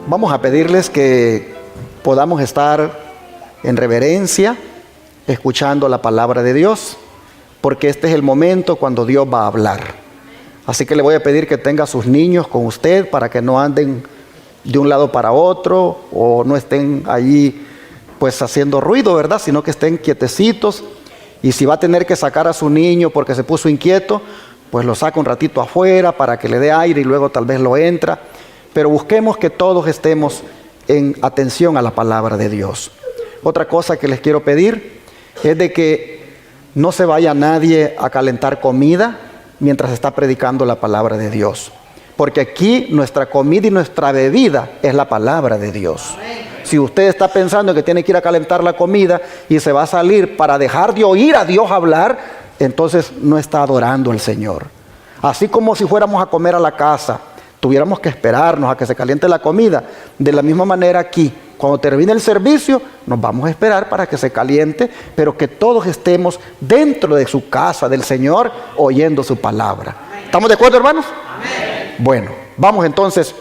Vamos a pedirles que podamos estar en reverencia, escuchando la palabra de Dios, porque este es el momento cuando Dios va a hablar. Así que le voy a pedir que tenga a sus niños con usted para que no anden de un lado para otro o no estén allí pues haciendo ruido, ¿verdad? Sino que estén quietecitos. Y si va a tener que sacar a su niño porque se puso inquieto, pues lo saca un ratito afuera para que le dé aire y luego tal vez lo entra. Pero busquemos que todos estemos en atención a la palabra de Dios. Otra cosa que les quiero pedir es de que no se vaya nadie a calentar comida mientras está predicando la palabra de Dios. Porque aquí nuestra comida y nuestra bebida es la palabra de Dios. Si usted está pensando que tiene que ir a calentar la comida y se va a salir para dejar de oír a Dios hablar, entonces no está adorando al Señor. Así como si fuéramos a comer a la casa, tuviéramos que esperarnos a que se caliente la comida. De la misma manera aquí, cuando termine el servicio, nos vamos a esperar para que se caliente, pero que todos estemos dentro de su casa del Señor, oyendo su palabra. ¿Estamos de acuerdo, hermanos? Amén. Bueno, vamos entonces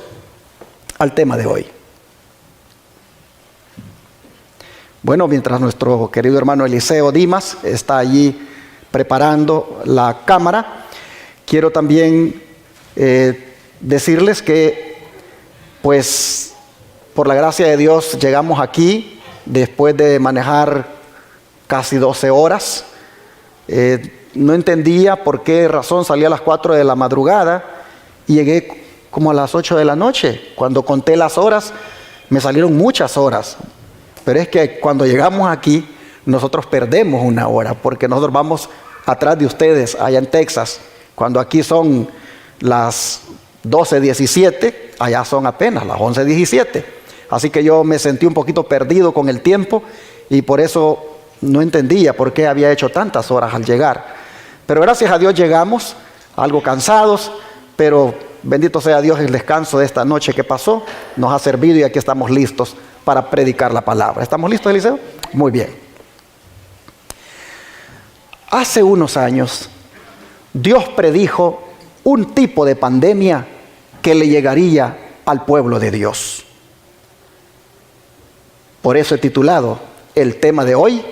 al tema de hoy. Bueno, mientras nuestro querido hermano Eliseo Dimas está allí preparando la cámara, quiero también decirles que, pues, por la gracia de Dios llegamos aquí después de manejar casi 12 horas. No entendía por qué razón salí a las 4 de la madrugada y llegué como a las 8 de la noche. Cuando conté las horas, me salieron muchas horas. Pero es que cuando llegamos aquí, nosotros perdemos una hora, porque nosotros vamos atrás de ustedes allá en Texas. Cuando aquí son las 12:17, allá son apenas las 11:17. Así que yo me sentí un poquito perdido con el tiempo y por eso no entendía por qué había hecho tantas horas al llegar. Pero gracias a Dios llegamos, algo cansados, pero bendito sea Dios, el descanso de esta noche que pasó nos ha servido y aquí estamos listos para predicar la palabra. ¿Estamos listos, Eliseo? Muy bien. Hace unos años, Dios predijo un tipo de pandemia que le llegaría al pueblo de Dios. Por eso he titulado el tema de hoy,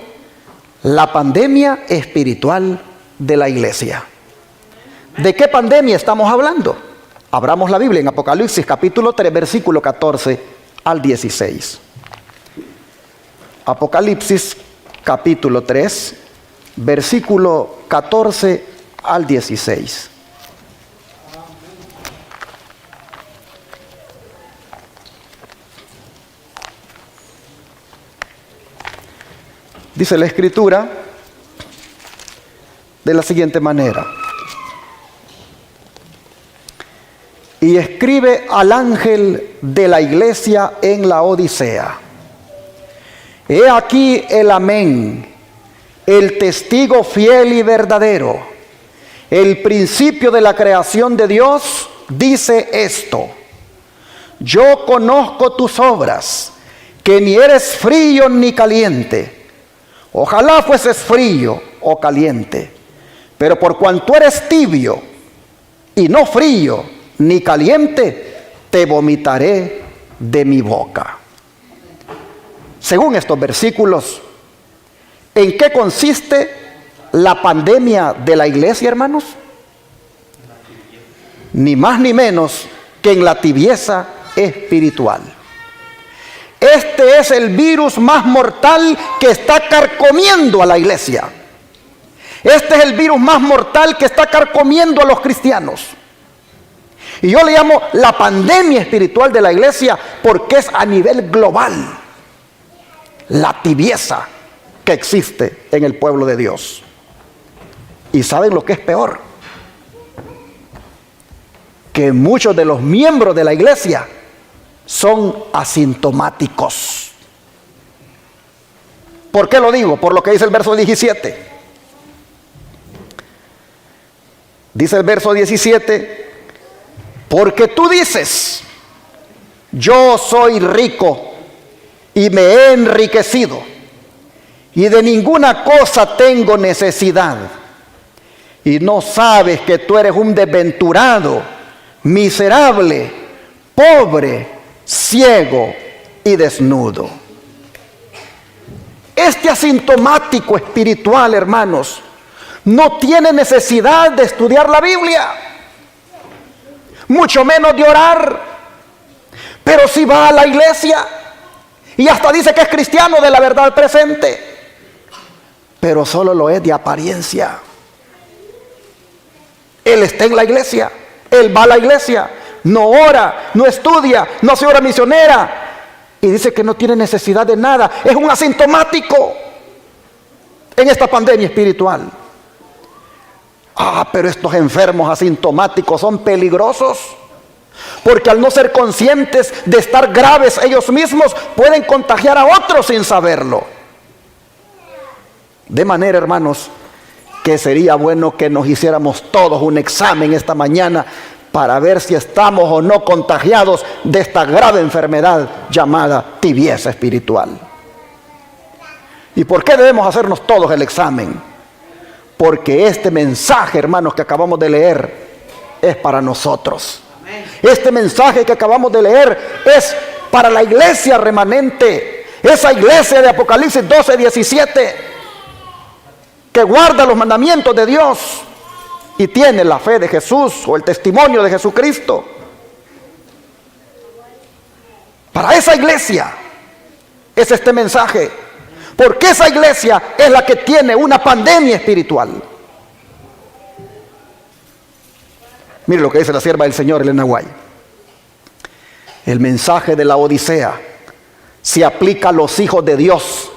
la pandemia espiritual de la iglesia. ¿De qué pandemia estamos hablando? Abramos la Biblia en Apocalipsis capítulo 3, versículo 14 al 16. Apocalipsis capítulo 3, versículo 14 al 16. Dice la Escritura de la siguiente manera: y escribe al ángel de la iglesia en la Odisea: he aquí el amén, el testigo fiel y verdadero, el principio de la creación de Dios, dice esto: yo conozco tus obras, que ni eres frío ni caliente. Ojalá fueses frío o caliente, pero por cuanto eres tibio y no frío ni caliente, te vomitaré de mi boca. Según estos versículos, ¿en qué consiste la pandemia de la iglesia, hermanos? Ni más ni menos que en la tibieza espiritual. Este es el virus más mortal que está carcomiendo a la iglesia. Este es el virus más mortal que está carcomiendo a los cristianos. Y yo le llamo la pandemia espiritual de la iglesia porque es a nivel global. La tibieza que existe en el pueblo de Dios. ¿Y saben lo que es peor? Que muchos de los miembros de la iglesia son asintomáticos. ¿Por qué lo digo? Por lo que dice el verso 17. Dice el verso 17: porque tú dices, yo soy rico y me he enriquecido y de ninguna cosa tengo necesidad, y no sabes que tú eres un desventurado, miserable, pobre, ciego y desnudo. Este asintomático espiritual, hermanos, no tiene necesidad de estudiar la Biblia, mucho menos de orar, pero si va a la iglesia y hasta dice que es cristiano de la verdad presente, pero solo lo es de apariencia. Él está en la iglesia, él va a la iglesia, no ora, no estudia, no hace obra misionera y dice que no tiene necesidad de nada. Es un asintomático en esta pandemia espiritual. Pero estos enfermos asintomáticos son peligrosos, porque al no ser conscientes de estar graves ellos mismos, pueden contagiar a otros sin saberlo. De manera, hermanos, que sería bueno que nos hiciéramos todos un examen esta mañana para ver si estamos o no contagiados de esta grave enfermedad llamada tibieza espiritual. ¿Y por qué debemos hacernos todos el examen? Porque este mensaje, hermanos, que acabamos de leer es para nosotros. Este mensaje que acabamos de leer es para la iglesia remanente, esa iglesia de Apocalipsis 12:17, que guarda los mandamientos de Dios y tiene la fe de Jesús o el testimonio de Jesucristo. Para esa iglesia es este mensaje, porque esa iglesia es la que tiene una pandemia espiritual. Mire lo que dice la sierva del Señor, Elena White. El mensaje de la Odisea se aplica a los hijos de Dios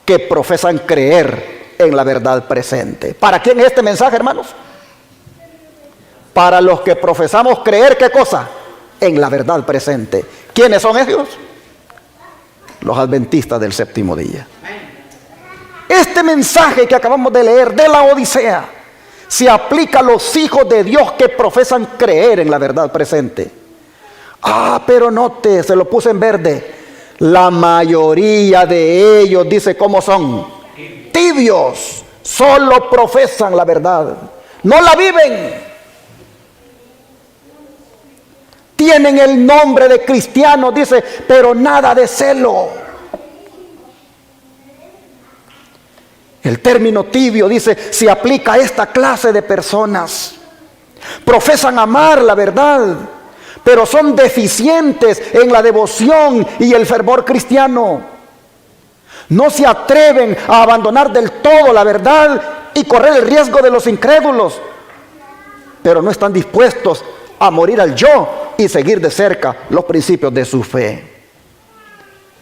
que profesan creer en la verdad presente. ¿Para quién es este mensaje, hermanos? Para los que profesamos creer, ¿qué cosa? En la verdad presente. ¿Quiénes son ellos? Los adventistas del séptimo día. Este mensaje que acabamos de leer de la Odisea se aplica a los hijos de Dios que profesan creer en la verdad presente. Pero note, se lo puse en verde. La mayoría de ellos, dice, ¿cómo son? Tibios. Solo profesan la verdad, no la viven. Tienen el nombre de cristianos, dice, pero nada de celo. El término tibio, dice, se aplica a esta clase de personas. Profesan amar la verdad, pero son deficientes en la devoción y el fervor cristiano. No se atreven a abandonar del todo la verdad y correr el riesgo de los incrédulos, pero no están dispuestos a morir al yo y seguir de cerca los principios de su fe.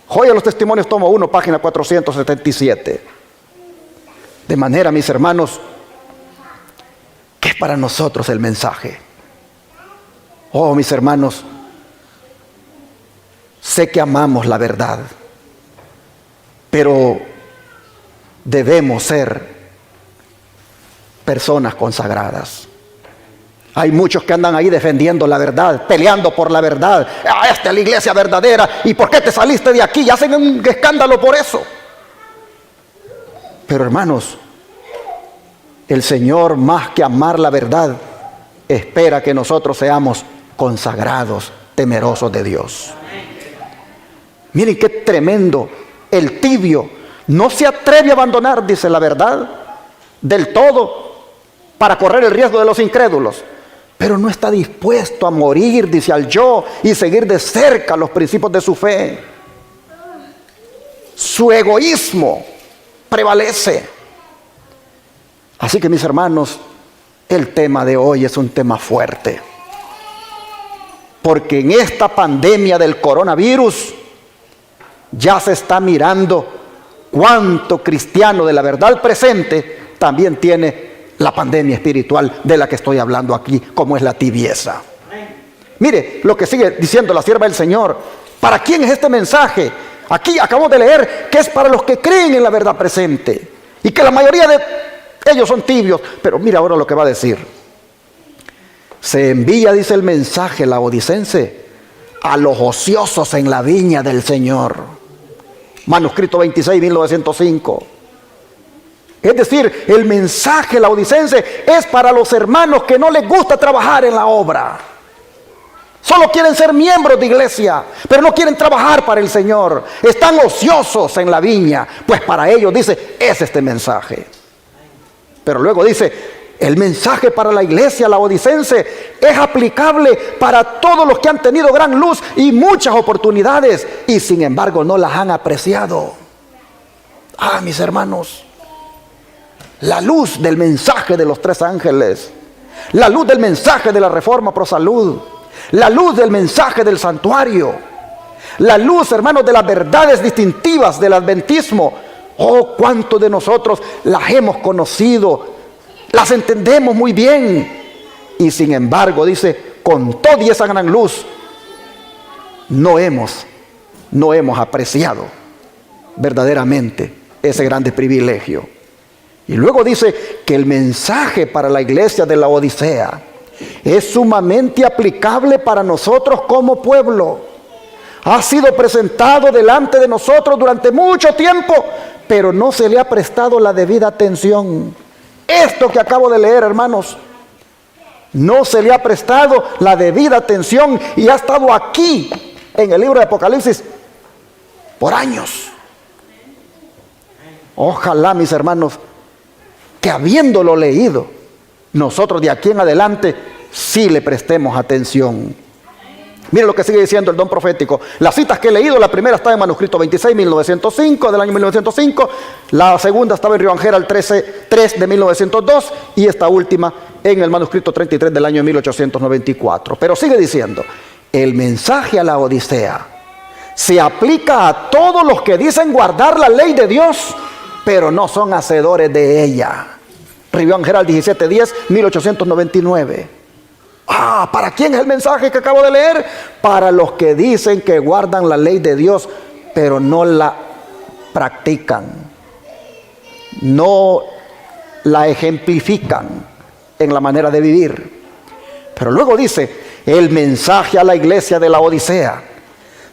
Joya los Testimonios, tomo 1, página 477. De manera, mis hermanos, que es para nosotros el mensaje. Mis hermanos, sé que amamos la verdad, pero debemos ser personas consagradas. Hay muchos que andan ahí defendiendo la verdad, peleando por la verdad. Esta es la iglesia verdadera, ¿y por qué te saliste de aquí? Y hacen un escándalo por eso. Pero hermanos, el Señor, más que amar la verdad, espera que nosotros seamos consagrados, temerosos de Dios. Miren qué tremendo. El tibio no se atreve a abandonar, dice, la verdad del todo para correr el riesgo de los incrédulos, pero no está dispuesto a morir, dice, al yo y seguir de cerca los principios de su fe. Su egoísmo prevalece. Así que, mis hermanos, el tema de hoy es un tema fuerte, porque en esta pandemia del coronavirus ya se está mirando cuánto cristiano de la verdad presente también tiene la pandemia espiritual de la que estoy hablando aquí, como es la tibieza. Mire lo que sigue diciendo la sierva del Señor. ¿Para quién es este mensaje? Aquí acabamos de leer que es para los que creen en la verdad presente y que la mayoría de ellos son tibios. Pero mira ahora lo que va a decir. Se envía, dice el mensaje laodicense, a los ociosos en la viña del Señor. Manuscrito 26, 1905. Es decir, el mensaje laodicense es para los hermanos que no les gusta trabajar en la obra. Solo quieren ser miembros de iglesia, pero no quieren trabajar para el Señor. Están ociosos en la viña, pues para ellos, dice, es este mensaje. Pero luego dice, el mensaje para la iglesia laodicense es aplicable para todos los que han tenido gran luz y muchas oportunidades y sin embargo no las han apreciado. Mis hermanos, la luz del mensaje de los 3 ángeles, la luz del mensaje de la Reforma Pro Salud, la luz del mensaje del santuario, la luz, hermanos, de las verdades distintivas del adventismo. Oh, cuántos de nosotros las hemos conocido, las entendemos muy bien, y sin embargo, dice, con toda esa gran luz, no hemos apreciado verdaderamente ese grande privilegio. Y luego dice que el mensaje para la iglesia de la Odisea es sumamente aplicable para nosotros como pueblo. Ha sido presentado delante de nosotros durante mucho tiempo, pero no se le ha prestado la debida atención. Esto que acabo de leer, hermanos, no se le ha prestado la debida atención y ha estado aquí en el libro de Apocalipsis por años. Ojalá, mis hermanos, que habiéndolo leído, nosotros de aquí en adelante sí le prestemos atención. Miren lo que sigue diciendo el don profético. Las citas que he leído, la primera está en manuscrito 26, 1905, del año 1905. La segunda estaba en Rio Angel 3 de 1902. Y esta última en el manuscrito 33 del año 1894. Pero sigue diciendo, el mensaje a la Odisea se aplica a todos los que dicen guardar la ley de Dios, pero no son hacedores de ella. Rio Angel 1710, 1899. ¿Para quién es el mensaje que acabo de leer? Para los que dicen que guardan la ley de Dios, pero no la practican, no la ejemplifican en la manera de vivir. Pero luego dice, el mensaje a la iglesia de la Odisea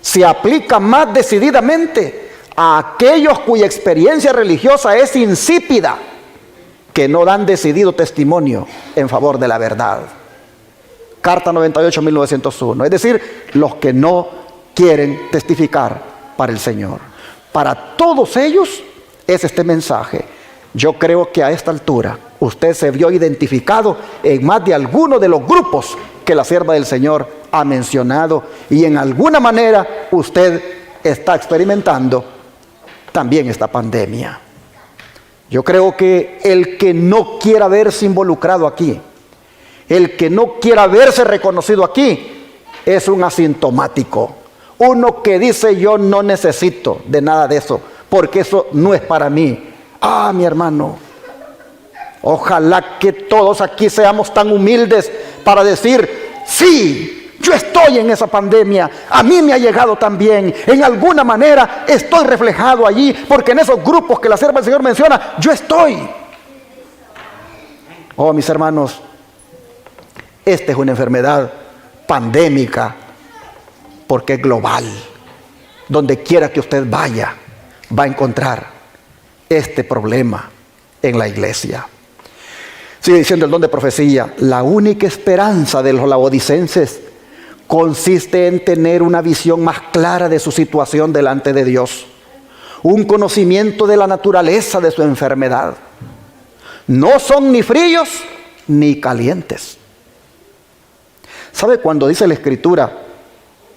se aplica más decididamente a aquellos cuya experiencia religiosa es insípida, que no dan decidido testimonio en favor de la verdad. Carta 98, 1901. Es decir, los que no quieren testificar para el Señor. Para todos ellos es este mensaje. Yo creo que a esta altura usted se vio identificado en más de alguno de los grupos que la sierva del Señor ha mencionado, y en alguna manera usted está experimentando también esta pandemia. Yo creo que el que no quiera verse involucrado aquí, el que no quiera verse reconocido aquí, es un asintomático. Uno que dice, yo no necesito de nada de eso, porque eso no es para mí. Mi hermano, ojalá que todos aquí seamos tan humildes para decir, sí, yo estoy en esa pandemia, a mí me ha llegado también, en alguna manera estoy reflejado allí, porque en esos grupos que la sierva del Señor menciona, yo estoy. Mis hermanos, esta es una enfermedad pandémica, porque es global. Donde quiera que usted vaya, va a encontrar este problema en la iglesia. Sigue diciendo el don de profecía, la única esperanza de los laodicenses consiste en tener una visión más clara de su situación delante de Dios, un conocimiento de la naturaleza de su enfermedad. No son ni fríos ni calientes. ¿Sabe cuando dice la Escritura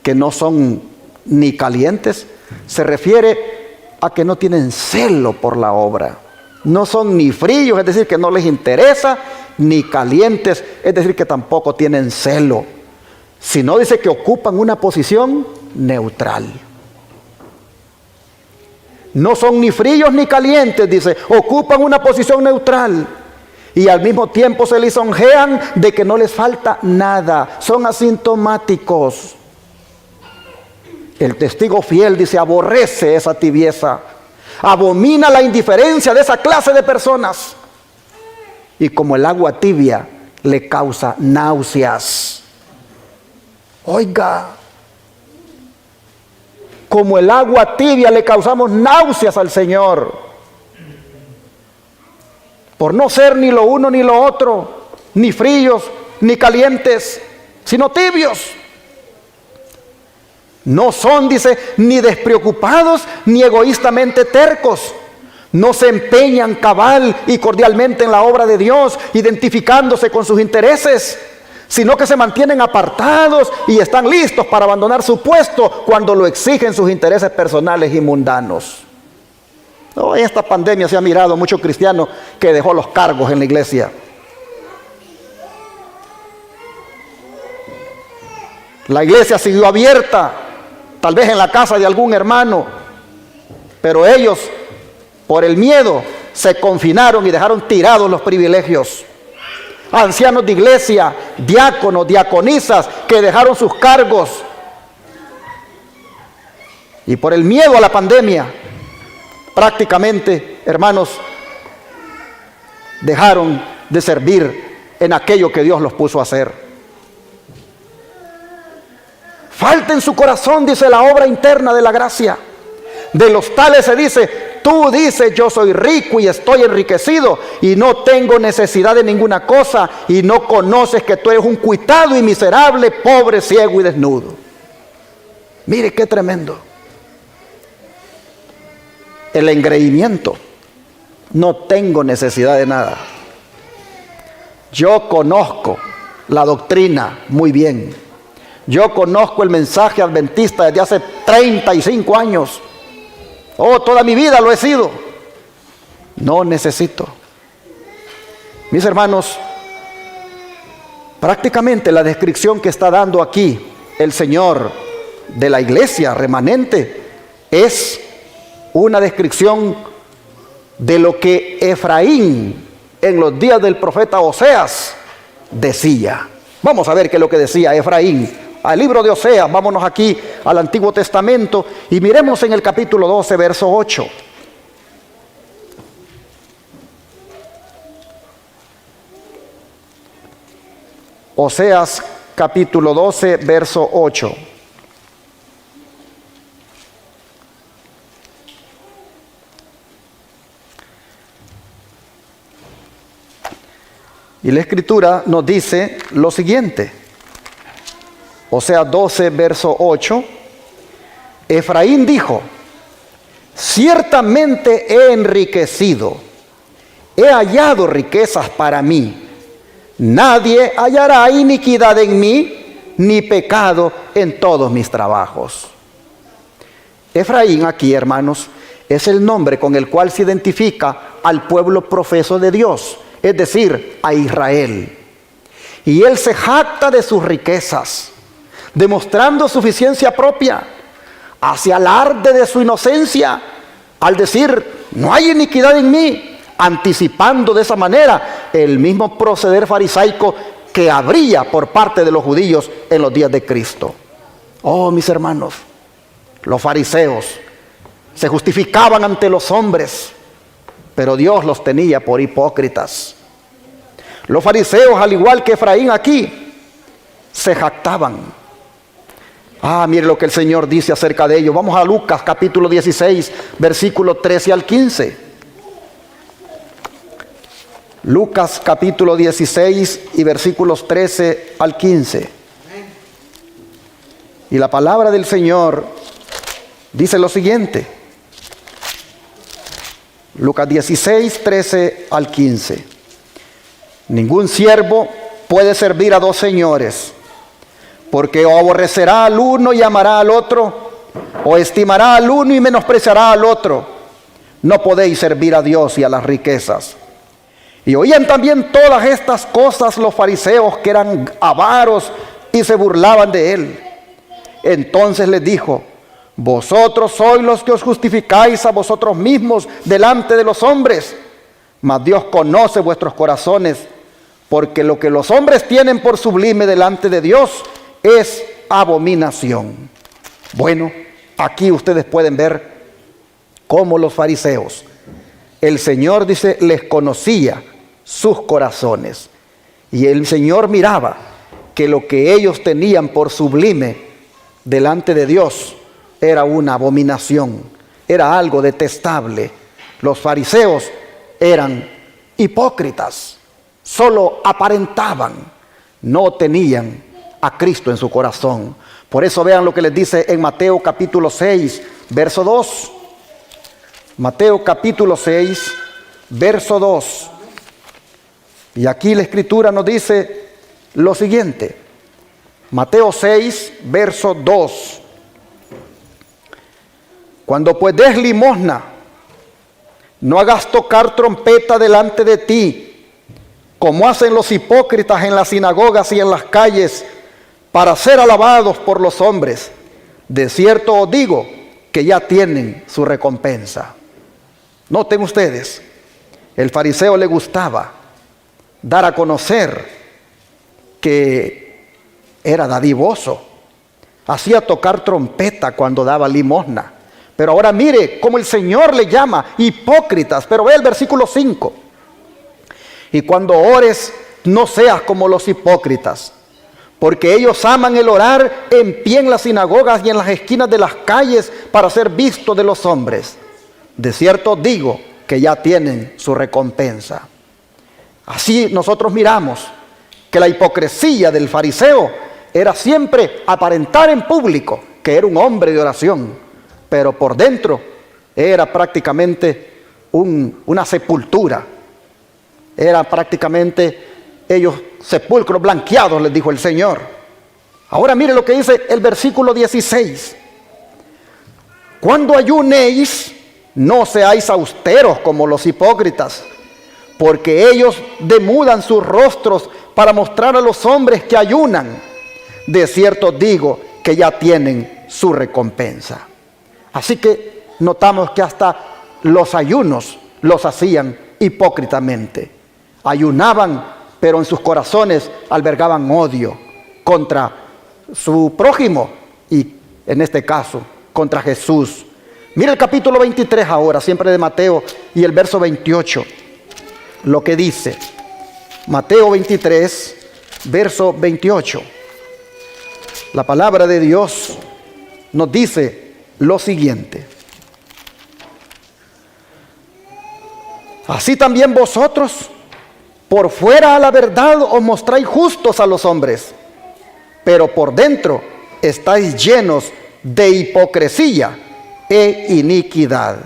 que no son ni calientes? Se refiere a que no tienen celo por la obra. No son ni fríos, es decir, que no les interesa, ni calientes, es decir, que tampoco tienen celo. Sino dice que ocupan una posición neutral. No son ni fríos ni calientes, dice, ocupan una posición neutral. Y al mismo tiempo se lisonjean de que no les falta nada. Son asintomáticos. El testigo fiel dice, aborrece esa tibieza. Abomina la indiferencia de esa clase de personas. Y como el agua tibia le causa náuseas. Oiga, como el agua tibia le causamos náuseas al Señor. Por no ser ni lo uno ni lo otro, ni fríos ni calientes, sino tibios. No son, dice, ni despreocupados ni egoístamente tercos. No se empeñan cabal y cordialmente en la obra de Dios, identificándose con sus intereses, sino que se mantienen apartados y están listos para abandonar su puesto cuando lo exigen sus intereses personales y mundanos. En esta pandemia se ha mirado mucho cristiano que dejó los cargos en la iglesia. La iglesia siguió abierta, tal vez en la casa de algún hermano, pero ellos, por el miedo, se confinaron y dejaron tirados los privilegios. Ancianos de iglesia, diáconos, diaconisas, que dejaron sus cargos. Y por el miedo a la pandemia, prácticamente, hermanos, dejaron de servir en aquello que Dios los puso a hacer. Falta en su corazón, dice, la obra interna de la gracia. De los tales se dice: tú dices, yo soy rico y estoy enriquecido y no tengo necesidad de ninguna cosa, y no conoces que tú eres un cuitado y miserable, pobre, ciego y desnudo. Mire qué tremendo. El engreimiento. No tengo necesidad de nada. Yo conozco la doctrina muy bien. Yo conozco el mensaje adventista desde hace 35 años. Toda mi vida lo he sido. No necesito. Mis hermanos, prácticamente la descripción que está dando aquí el Señor de la iglesia remanente es una descripción de lo que Efraín en los días del profeta Oseas decía. Vamos a ver qué es lo que decía Efraín. Al libro de Oseas, vámonos aquí al Antiguo Testamento y miremos en el capítulo 12, verso 8. Oseas capítulo 12, verso 8. Y la Escritura nos dice lo siguiente. Oseas 12, verso 8. Efraín dijo: ciertamente he enriquecido, he hallado riquezas para mí. Nadie hallará iniquidad en mí, ni pecado en todos mis trabajos. Efraín aquí, hermanos, es el nombre con el cual se identifica al pueblo profeso de Dios, es decir, a Israel. Y él se jacta de sus riquezas, demostrando suficiencia propia, hace alarde de su inocencia, al decir: no hay iniquidad en mí, anticipando de esa manera el mismo proceder farisaico que habría por parte de los judíos en los días de Cristo. Mis hermanos, los fariseos se justificaban ante los hombres, pero Dios los tenía por hipócritas. Los fariseos, al igual que Efraín aquí, se jactaban. Mire lo que el Señor dice acerca de ello. Vamos a Lucas capítulo 16, versículo 13 al 15. Lucas capítulo 16 y versículos 13 al 15. Y la palabra del Señor dice lo siguiente. Lucas 16, 13 al 15. Ningún siervo puede servir a dos señores, porque o aborrecerá al uno y amará al otro, o estimará al uno y menospreciará al otro. No podéis servir a Dios y a las riquezas. Y oían también todas estas cosas los fariseos, que eran avaros, y se burlaban de él. Entonces les dijo: vosotros sois los que os justificáis a vosotros mismos delante de los hombres, mas Dios conoce vuestros corazones, porque lo que los hombres tienen por sublime delante de Dios es abominación. Bueno, aquí ustedes pueden ver cómo los fariseos, el Señor dice, les conocía sus corazones, y el Señor miraba que lo que ellos tenían por sublime delante de Dios era una abominación, era algo detestable. Los fariseos eran hipócritas, solo aparentaban, no tenían a Cristo en su corazón. Por eso vean lo que les dice en Mateo capítulo 6, verso 2. Mateo capítulo 6, verso 2. Y aquí la Escritura nos dice lo siguiente. Mateo 6, verso 2. Cuando pues des limosna, no hagas tocar trompeta delante de ti, como hacen los hipócritas en las sinagogas y en las calles, para ser alabados por los hombres. De cierto os digo que ya tienen su recompensa. Noten ustedes, el fariseo le gustaba dar a conocer que era dadivoso. Hacía tocar trompeta cuando daba limosna. Pero ahora mire cómo el Señor le llama hipócritas. Pero ve el versículo 5. Y cuando ores, no seas como los hipócritas, porque ellos aman el orar en pie en las sinagogas y en las esquinas de las calles para ser vistos de los hombres. De cierto digo que ya tienen su recompensa. Así nosotros miramos que la hipocresía del fariseo era siempre aparentar en público que era un hombre de oración, pero por dentro era prácticamente una sepultura. Era prácticamente ellos sepulcros blanqueados, les dijo el Señor. Ahora mire lo que dice el versículo 16. Cuando ayunéis, no seáis austeros como los hipócritas, porque ellos demudan sus rostros para mostrar a los hombres que ayunan. De cierto digo que ya tienen su recompensa. Así que notamos que hasta los ayunos los hacían hipócritamente. Ayunaban, pero en sus corazones albergaban odio contra su prójimo y en este caso contra Jesús. Mira el capítulo 23 ahora, siempre de Mateo, y el verso 28, lo que dice. Mateo 23, verso 28. La palabra de Dios nos dice lo siguiente. Así también vosotros, por fuera a la verdad os mostráis justos a los hombres, pero por dentro estáis llenos de hipocresía e iniquidad.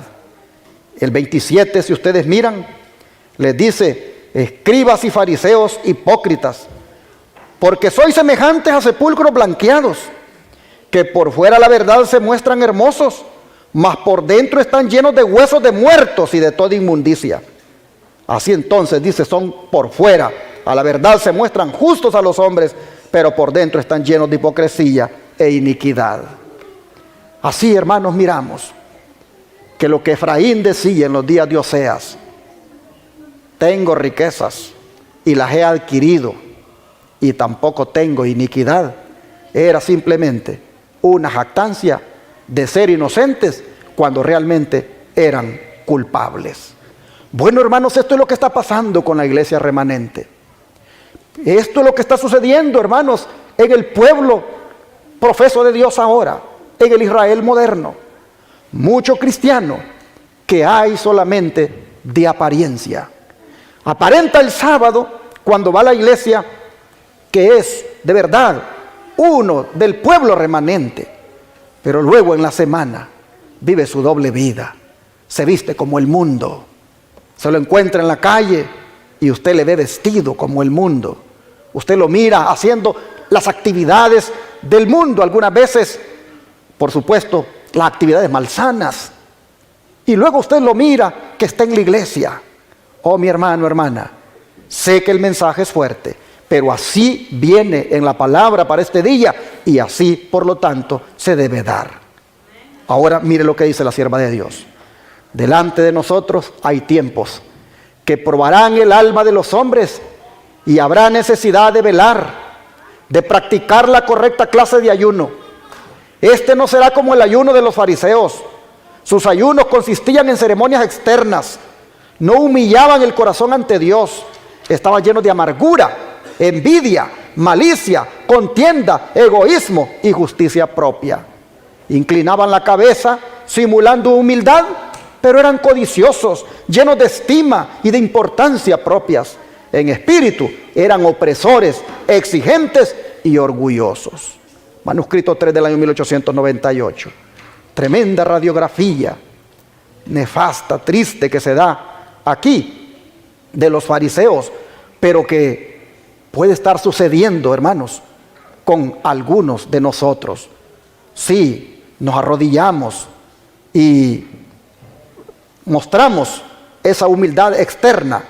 El 27, si ustedes miran, les dice: escribas y fariseos hipócritas, porque sois semejantes a sepulcros blanqueados, que por fuera la verdad se muestran hermosos, mas por dentro están llenos de huesos de muertos y de toda inmundicia. Así entonces dice, son por fuera a la verdad se muestran justos a los hombres, pero por dentro están llenos de hipocresía e iniquidad. Así, hermanos, miramos que lo que Efraín decía en los días de Oseas: tengo riquezas y las he adquirido y tampoco tengo iniquidad, era simplemente una jactancia de ser inocentes cuando realmente eran culpables. Bueno, hermanos, esto es lo que está pasando con la iglesia remanente. Esto es lo que está sucediendo, hermanos, en el pueblo profeso de Dios ahora, en el Israel moderno. Mucho cristiano que hay solamente de apariencia. Aparenta el sábado cuando va a la iglesia que es de verdad uno del pueblo remanente, pero luego en la semana vive su doble vida. Se viste como el mundo. Se lo encuentra en la calle y usted le ve vestido como el mundo. Usted lo mira haciendo las actividades del mundo, algunas veces, por supuesto, las actividades malsanas. Y luego usted lo mira que está en la iglesia. Oh, mi hermano, hermana, sé que el mensaje es fuerte, pero así viene en la palabra para este día y así, por lo tanto, se debe dar. Ahora mire lo que dice la sierva de Dios. Delante de nosotros hay tiempos que probarán el alma de los hombres y habrá necesidad de velar, de practicar la correcta clase de ayuno. Este no será como el ayuno de los fariseos. Sus ayunos consistían en ceremonias externas. No humillaban el corazón ante Dios. Estaban llenos de amargura, envidia, malicia, contienda, egoísmo y justicia propia. Inclinaban la cabeza simulando humildad, pero eran codiciosos, llenos de estima y de importancia propias. En espíritu eran opresores, exigentes y orgullosos. Manuscrito 3 del año 1898. Tremenda radiografía, nefasta, triste, que se da aquí de los fariseos, pero que puede estar sucediendo, hermanos, con algunos de nosotros. Sí, nos arrodillamos y mostramos esa humildad externa,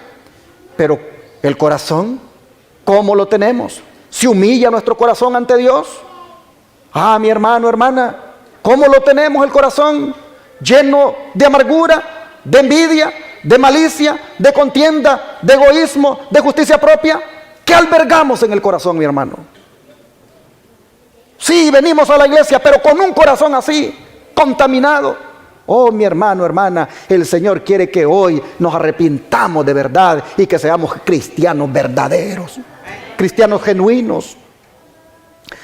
pero el corazón, ¿cómo lo tenemos? ¿Se humilla nuestro corazón ante Dios? Ah, mi hermano, hermana, ¿cómo lo tenemos el corazón? Lleno de amargura, de envidia, de malicia, de contienda, de egoísmo, de justicia propia. ¿Qué albergamos en el corazón, mi hermano? Sí, venimos a la iglesia, pero con un corazón así, contaminado. Oh, mi hermano, hermana, el Señor quiere que hoy nos arrepintamos de verdad y que seamos cristianos verdaderos, cristianos genuinos.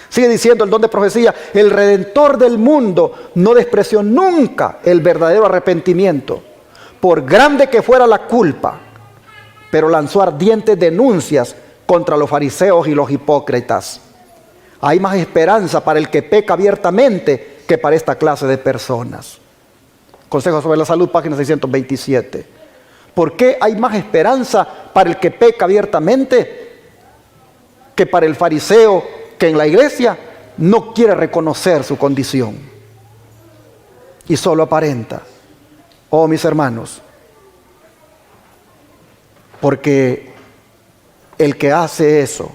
Sigue diciendo el don de profecía: el Redentor del mundo no despreció nunca el verdadero arrepentimiento, por grande que fuera la culpa, pero lanzó ardientes denuncias contra los fariseos y los hipócritas. Hay más esperanza para el que peca abiertamente que para esta clase de personas. Consejo sobre la Salud, página 627. ¿Por qué hay más esperanza para el que peca abiertamente que para el fariseo que en la iglesia no quiere reconocer su condición y solo aparenta? Oh, mis hermanos, porque el que hace eso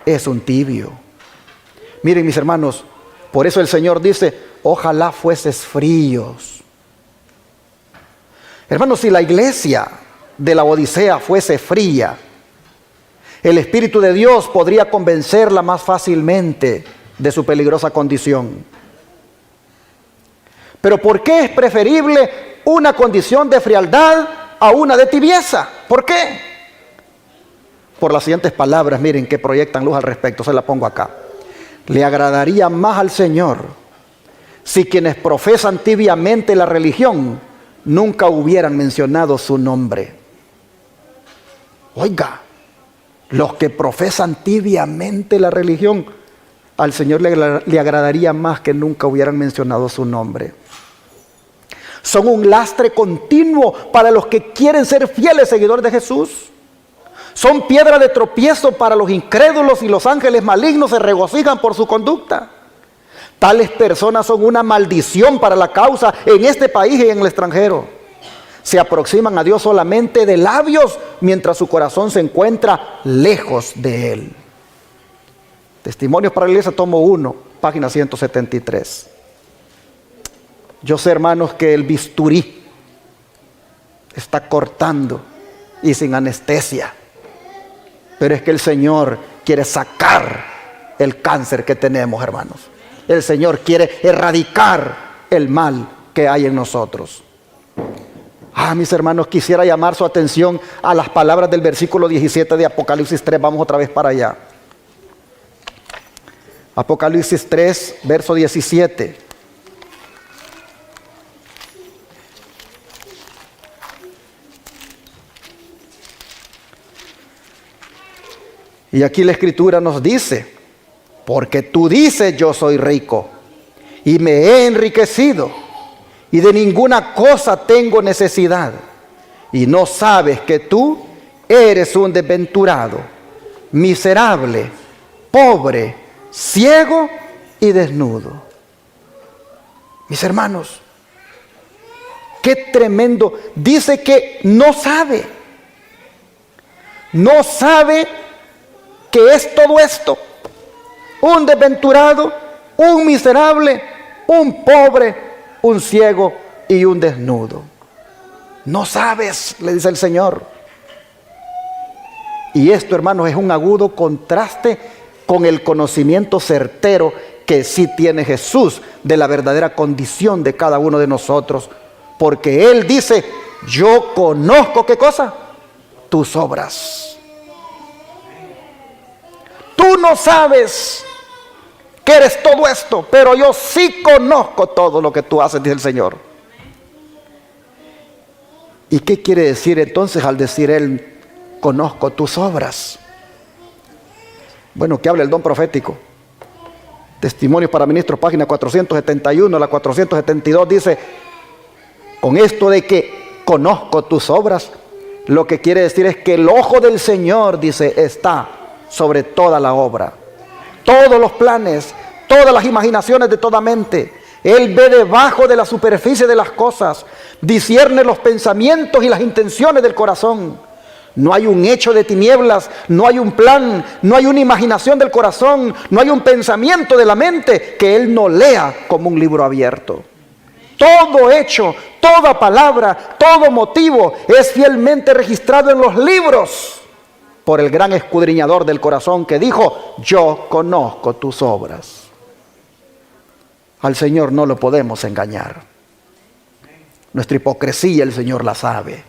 es un tibio. Miren, mis hermanos, por eso el Señor dice: ojalá fueses fríos. Hermanos, si la iglesia de la Odisea fuese fría, el Espíritu de Dios podría convencerla más fácilmente de su peligrosa condición. Pero ¿por qué es preferible una condición de frialdad a una de tibieza? ¿Por qué? Por las siguientes palabras, miren, que proyectan luz al respecto, se la pongo acá. Le agradaría más al Señor si quienes profesan tibiamente la religión nunca hubieran mencionado su nombre. Oiga, los que profesan tibiamente la religión, al Señor le agradaría más que nunca hubieran mencionado su nombre. Son un lastre continuo para los que quieren ser fieles seguidores de Jesús. Son piedra de tropiezo para los incrédulos, y los ángeles malignos se regocijan por su conducta. Tales personas son una maldición para la causa en este país y en el extranjero. Se aproximan a Dios solamente de labios, mientras su corazón se encuentra lejos de Él. Testimonios para la Iglesia, tomo 1, página 173. Yo sé, hermanos, que el bisturí está cortando y sin anestesia, pero es que el Señor quiere sacar el cáncer que tenemos, hermanos. El Señor quiere erradicar el mal que hay en nosotros. Ah, mis hermanos, quisiera llamar su atención a las palabras del versículo 17 de Apocalipsis 3. Vamos otra vez para allá. Apocalipsis 3, verso 17. Y aquí la Escritura nos dice: porque tú dices, yo soy rico y me he enriquecido y de ninguna cosa tengo necesidad, y no sabes que tú eres un desventurado, miserable, pobre, ciego y desnudo. Mis hermanos, qué tremendo. Dice que no sabe que es todo esto: un desventurado, un miserable, un pobre, un ciego y un desnudo. No sabes, le dice el Señor. Y esto, hermanos, es un agudo contraste con el conocimiento certero que sí tiene Jesús de la verdadera condición de cada uno de nosotros. Porque Él dice: yo conozco, ¿qué cosa? Tus obras. Tú no sabes que eres todo esto, pero yo sí conozco todo lo que tú haces, dice el Señor. ¿Y qué quiere decir entonces al decir Él: conozco tus obras? Bueno, que hable el don profético. Testimonios para Ministros, página 471, la 472 dice, con esto de que conozco tus obras, lo que quiere decir es que el ojo del Señor, dice, está sobre toda la obra. Todos los planes, todas las imaginaciones de toda mente. Él ve debajo de la superficie de las cosas, discierne los pensamientos y las intenciones del corazón. No hay un hecho de tinieblas, no hay un plan, no hay una imaginación del corazón, no hay un pensamiento de la mente que Él no lea como un libro abierto. Todo hecho, toda palabra, todo motivo es fielmente registrado en los libros por el gran escudriñador del corazón que dijo, yo conozco tus obras. Al Señor no lo podemos engañar. Nuestra hipocresía el Señor la sabe.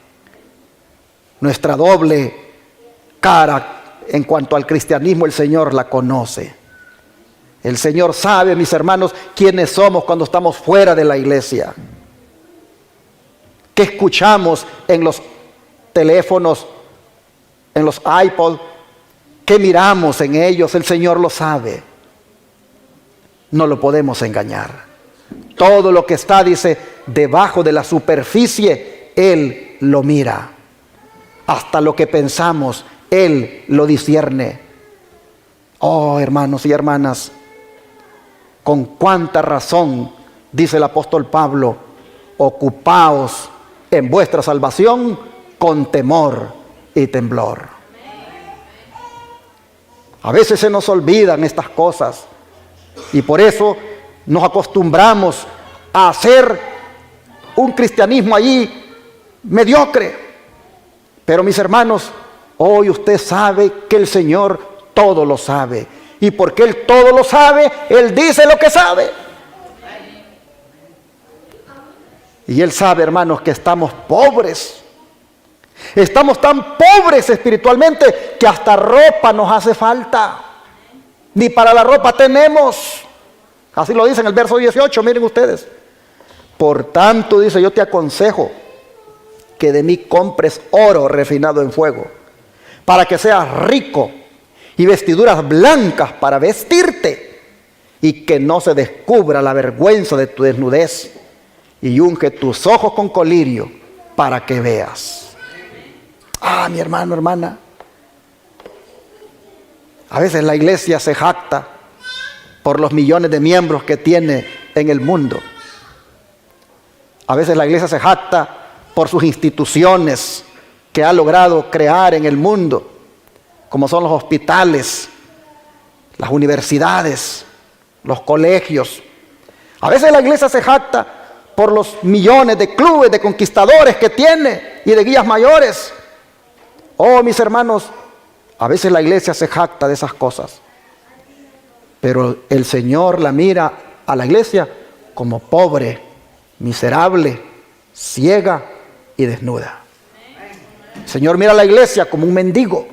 Nuestra doble cara en cuanto al cristianismo el Señor la conoce. El Señor sabe, mis hermanos, quiénes somos cuando estamos fuera de la iglesia. ¿Qué escuchamos en los teléfonos, en los iPods? ¿Qué miramos en ellos? El Señor lo sabe. No lo podemos engañar. Todo lo que está, dice, debajo de la superficie, Él lo mira. Hasta lo que pensamos, Él lo discierne. Oh, hermanos y hermanas, con cuánta razón, dice el apóstol Pablo, ocupaos en vuestra salvación con temor y temblor. A veces se nos olvidan estas cosas y por eso nos acostumbramos a hacer un cristianismo allí mediocre. Pero mis hermanos, hoy usted sabe que el Señor todo lo sabe. Y porque Él todo lo sabe, Él dice lo que sabe. Y Él sabe, hermanos, que estamos pobres. Estamos tan pobres espiritualmente que hasta ropa nos hace falta. Ni para la ropa tenemos. Así lo dice en el verso 18, miren ustedes. Por tanto, dice, yo te aconsejo que de mí compres oro refinado en fuego, para que seas rico, y vestiduras blancas para vestirte, y que no se descubra la vergüenza de tu desnudez, y unge tus ojos con colirio para que veas. Ah, mi hermano, hermana, a veces la iglesia se jacta por los millones de miembros que tiene en el mundo. A veces la iglesia se jacta por sus instituciones que ha logrado crear en el mundo, como son los hospitales, las universidades, los colegios. A veces la iglesia se jacta por los millones de clubes de conquistadores que tiene y de guías mayores. Oh, mis hermanos, a veces la iglesia se jacta de esas cosas, pero el Señor la mira a la iglesia como pobre, miserable, ciega y desnuda. El Señor mira a la iglesia como un mendigo.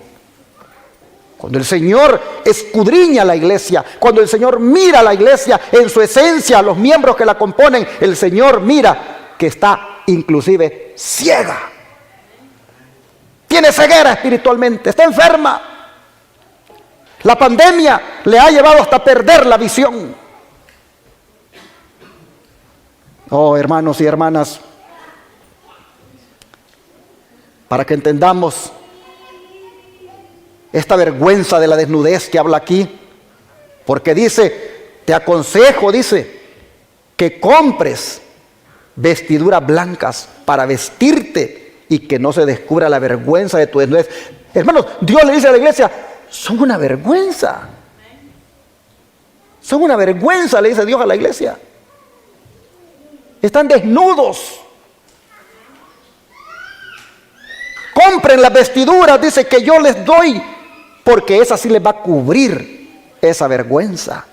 Cuando el Señor escudriña la iglesia, cuando el Señor mira a la iglesia en su esencia, a los miembros que la componen, el Señor mira que está inclusive ciega. Tiene ceguera espiritualmente, está enferma. La pandemia le ha llevado hasta perder la visión. Oh, hermanos y hermanas, para que entendamos esta vergüenza de la desnudez que habla aquí, porque dice, te aconsejo, dice, que compres vestiduras blancas para vestirte y que no se descubra la vergüenza de tu desnudez. Hermanos, Dios le dice a la iglesia, son una vergüenza. Son una vergüenza, le dice Dios a la iglesia. Están desnudos. Compren las vestiduras, dice, que yo les doy, porque esa sí les va a cubrir esa vergüenza.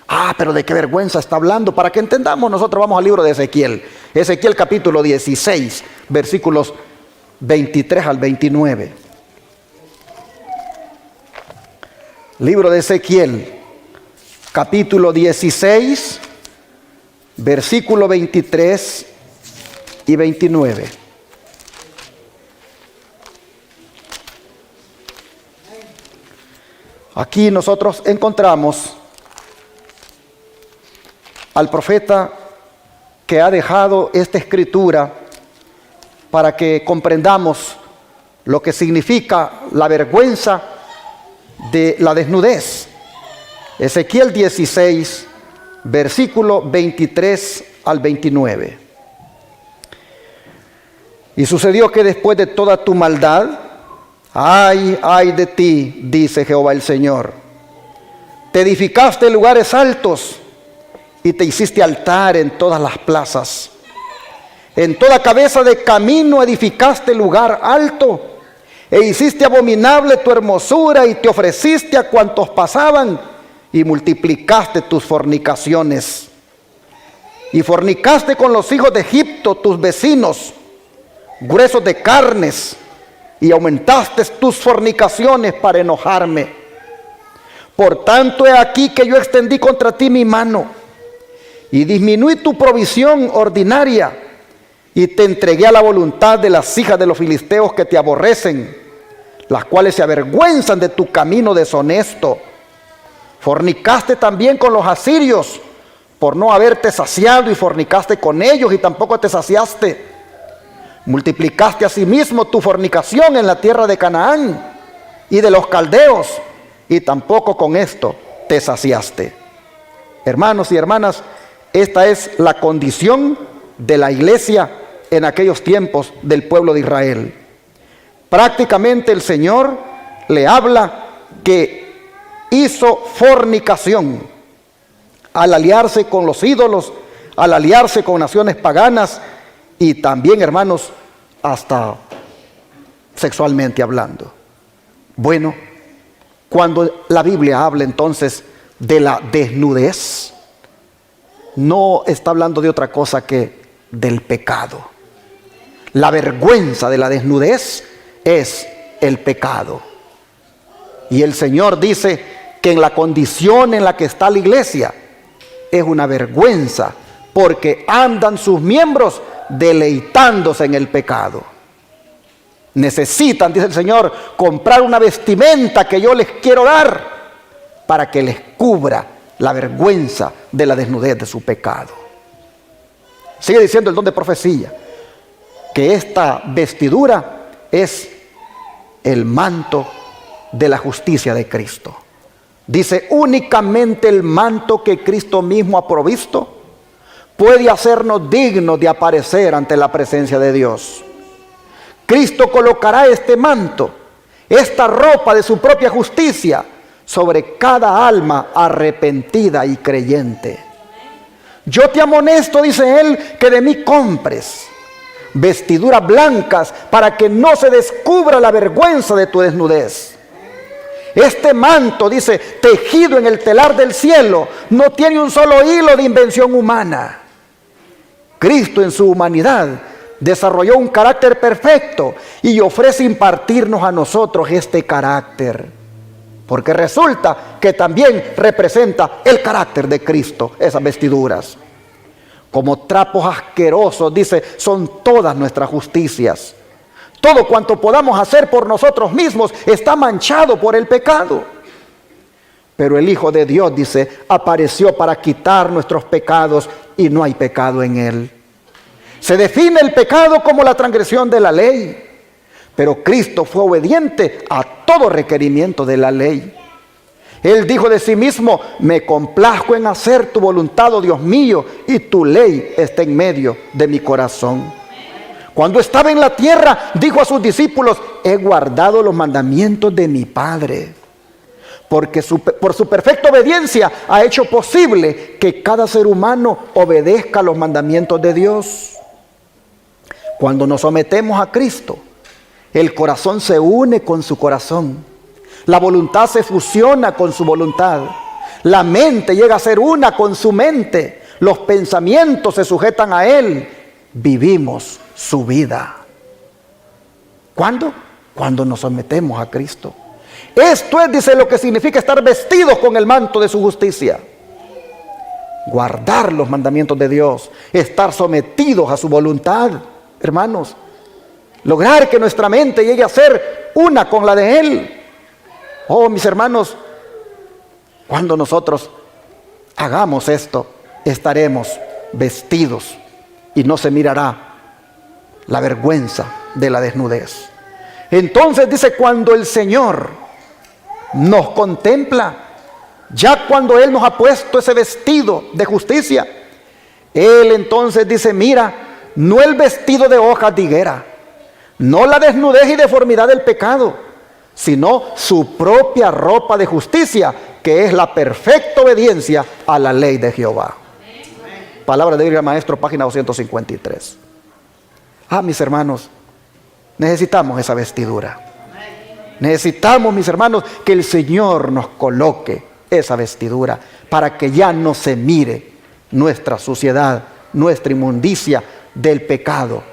Ah, pero ¿de qué vergüenza está hablando? Para que entendamos, nosotros vamos al libro de Ezequiel. Ezequiel capítulo 16, versículos 23 al 29. Libro de Ezequiel, capítulo 16, versículo 23 y 29. Aquí nosotros encontramos al profeta que ha dejado esta escritura para que comprendamos lo que significa la vergüenza de la desnudez. Ezequiel 16, versículo 23 al 29. Y sucedió que después de toda tu maldad, ay de ti, dice Jehová el Señor, te edificaste lugares altos y te hiciste altar en todas las plazas. En toda cabeza de camino edificaste lugar alto e hiciste abominable tu hermosura y te ofreciste a cuantos pasaban y multiplicaste tus fornicaciones. Y fornicaste con los hijos de Egipto, tus vecinos, gruesos de carnes, y aumentaste tus fornicaciones para enojarme. Por tanto, he aquí que yo extendí contra ti mi mano y disminuí tu provisión ordinaria y te entregué a la voluntad de las hijas de los filisteos que te aborrecen, las cuales se avergüenzan de tu camino deshonesto. Fornicaste también con los asirios por no haberte saciado, y fornicaste con ellos y tampoco te saciaste. Multiplicaste asimismo tu fornicación en la tierra de Canaán y de los caldeos, y tampoco con esto te saciaste. Hermanos y hermanas, esta es la condición de la iglesia en aquellos tiempos del pueblo de Israel. Prácticamente el Señor le habla que hizo fornicación al aliarse con los ídolos, al aliarse con naciones paganas, y también, hermanos, hasta sexualmente hablando. Bueno, cuando la Biblia habla entonces de la desnudez, no está hablando de otra cosa que del pecado. La vergüenza de la desnudez es el pecado. Y el Señor dice que en la condición en la que está la iglesia es una vergüenza, porque andan sus miembros deleitándose en el pecado. Necesitan, dice el Señor, comprar una vestimenta que yo les quiero dar para que les cubra la vergüenza de la desnudez de su pecado. Sigue diciendo el don de profecía que esta vestidura es el manto de la justicia de Cristo. Dice, únicamente el manto que Cristo mismo ha provisto puede hacernos dignos de aparecer ante la presencia de Dios. Cristo colocará este manto, esta ropa de su propia justicia, sobre cada alma arrepentida y creyente. Yo te amonesto, dice él, que de mí compres vestiduras blancas para que no se descubra la vergüenza de tu desnudez. Este manto, dice, tejido en el telar del cielo, no tiene un solo hilo de invención humana. Cristo en su humanidad desarrolló un carácter perfecto y ofrece impartirnos a nosotros este carácter, porque resulta que también representa el carácter de Cristo, esas vestiduras. Como trapos asquerosos, dice, son todas nuestras justicias. Todo cuanto podamos hacer por nosotros mismos está manchado por el pecado. Pero el Hijo de Dios, dice, apareció para quitar nuestros pecados y no hay pecado en él. Se define el pecado como la transgresión de la ley, pero Cristo fue obediente a todo requerimiento de la ley. Él dijo de sí mismo, me complazco en hacer tu voluntad, oh Dios mío, y tu ley está en medio de mi corazón. Cuando estaba en la tierra, dijo a sus discípulos, he guardado los mandamientos de mi Padre, porque por su perfecta obediencia ha hecho posible que cada ser humano obedezca los mandamientos de Dios. Cuando nos sometemos a Cristo, el corazón se une con su corazón, la voluntad se fusiona con su voluntad, la mente llega a ser una con su mente, los pensamientos se sujetan a Él, vivimos su vida. ¿Cuándo? Cuando nos sometemos a Cristo. Esto es, dice, lo que significa estar vestidos con el manto de su justicia. Guardar los mandamientos de Dios, estar sometidos a su voluntad, hermanos. Lograr que nuestra mente llegue a ser una con la de Él. Oh, mis hermanos, Cuando nosotros hagamos esto, estaremos vestidos y no se mirará la vergüenza de la desnudez. Entonces dice, cuando el Señor nos contempla, ya cuando Él nos ha puesto ese vestido de justicia, Él entonces dice, mira, no el vestido de hojas de higuera, no la desnudez y deformidad del pecado, sino su propia ropa de justicia, que es la perfecta obediencia a la ley de Jehová. Palabra de Biblia Maestro, página 253. Mis hermanos, necesitamos esa vestidura. Necesitamos, mis hermanos, que el Señor nos coloque esa vestidura para que ya no se mire nuestra suciedad, nuestra inmundicia del pecado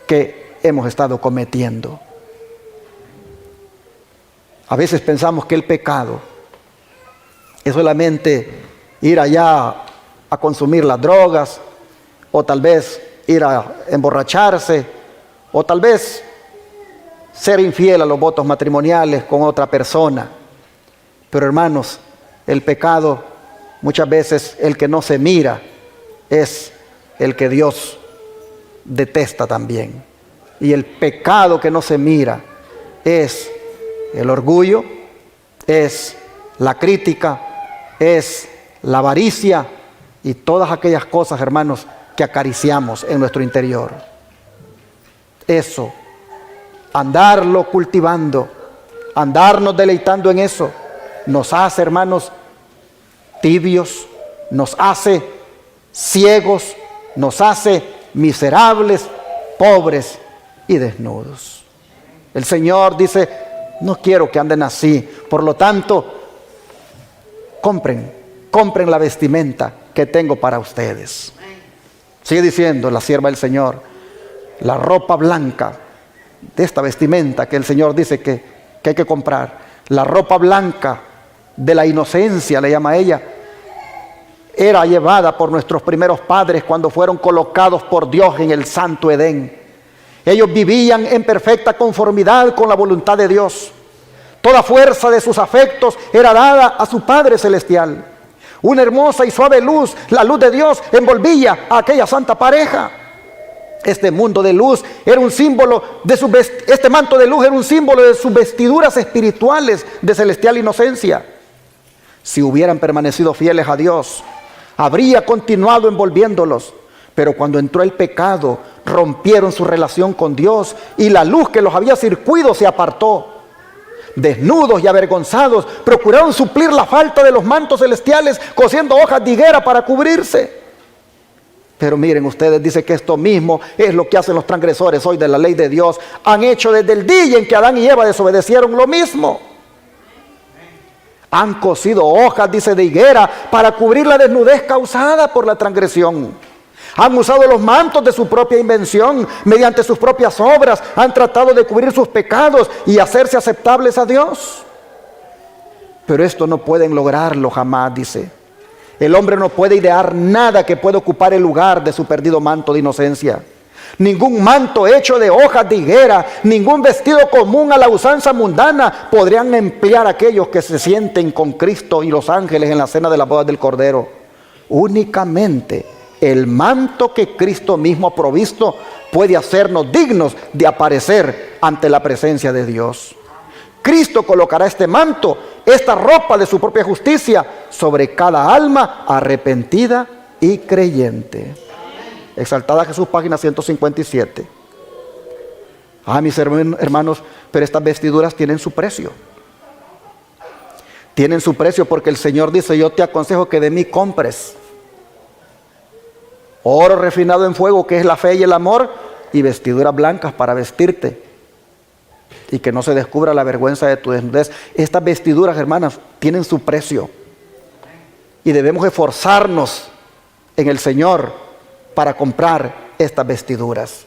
que hemos estado cometiendo. A veces pensamos que el pecado es solamente ir allá a consumir las drogas, o tal vez ir a emborracharse, o tal vez ser infiel a los votos matrimoniales con otra persona. Pero hermanos, el pecado muchas veces, el que no se mira, es el que Dios detesta también. Y el pecado que no se mira es el orgullo, es la crítica, es la avaricia y todas aquellas cosas, hermanos, que acariciamos en nuestro interior. Eso, andarlo cultivando, andarnos deleitando en eso, nos hace, hermanos, tibios, nos hace ciegos, nos hace miserables, pobres y desnudos. El Señor dice, no quiero que anden así, por lo tanto, compren la vestimenta que tengo para ustedes. Sigue diciendo la sierva del Señor, la ropa blanca de esta vestimenta que el Señor dice que hay que comprar, la ropa blanca de la inocencia, le llama ella, era llevada por nuestros primeros padres cuando fueron colocados por Dios en el santo Edén. Ellos vivían en perfecta conformidad con la voluntad de Dios. Toda fuerza de sus afectos era dada a su Padre Celestial. Una hermosa y suave luz, la luz de Dios, envolvía a aquella santa pareja. Este mundo de luz era un símbolo de este manto de luz era un símbolo de sus vestiduras espirituales de celestial inocencia. Si hubieran permanecido fieles a Dios, habría continuado envolviéndolos. Pero cuando entró el pecado, rompieron su relación con Dios y la luz que los había circuido se apartó. Desnudos y avergonzados, procuraron suplir la falta de los mantos celestiales cosiendo hojas de higuera para cubrirse. Pero miren ustedes, dice que esto mismo es lo que hacen los transgresores hoy de la ley de Dios. Han hecho desde el día en que Adán y Eva desobedecieron lo mismo. Han cosido hojas, dice, de higuera para cubrir la desnudez causada por la transgresión. Han usado los mantos de su propia invención, mediante sus propias obras, han tratado de cubrir sus pecados y hacerse aceptables a Dios. Pero esto no pueden lograrlo jamás, dice. El hombre no puede idear nada que pueda ocupar el lugar de su perdido manto de inocencia. Ningún manto hecho de hojas de higuera, ningún vestido común a la usanza mundana podrían emplear aquellos que se sienten con Cristo y los ángeles en la cena de las bodas del Cordero. Únicamente el manto que Cristo mismo ha provisto puede hacernos dignos de aparecer ante la presencia de Dios. Cristo colocará este manto, esta ropa de su propia justicia, sobre cada alma arrepentida y creyente. Exaltada Jesús, página 157. Mis hermanos, pero estas vestiduras tienen su precio. Tienen su precio porque el Señor dice, yo te aconsejo que de mí compres oro refinado en fuego, que es la fe y el amor, y vestiduras blancas para vestirte, y que no se descubra la vergüenza de tu desnudez. Estas vestiduras, hermanas, tienen su precio, y debemos esforzarnos en el Señor para comprar estas vestiduras.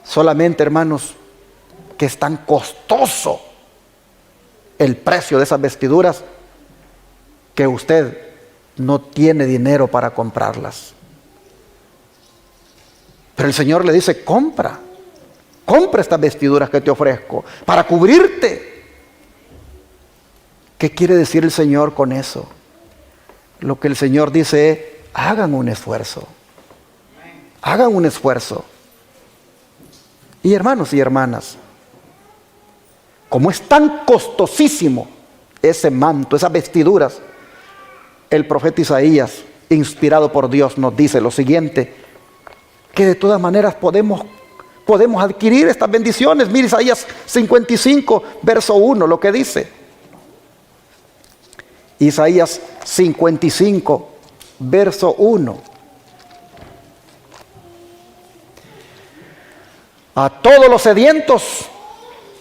Solamente, hermanos, que es tan costoso el precio de esas vestiduras que usted no tiene dinero para comprarlas. Pero el Señor le dice, compra estas vestiduras que te ofrezco para cubrirte. ¿Qué quiere decir el Señor con eso? Lo que el Señor dice es, hagan un esfuerzo. Hagan un esfuerzo. Y hermanos y hermanas, como es tan costosísimo ese manto, esas vestiduras, el profeta Isaías, inspirado por Dios, nos dice lo siguiente, que de todas maneras podemos adquirir estas bendiciones. Mire Isaías 55, verso 1, lo que dice. Isaías 55, verso 1. A todos los sedientos,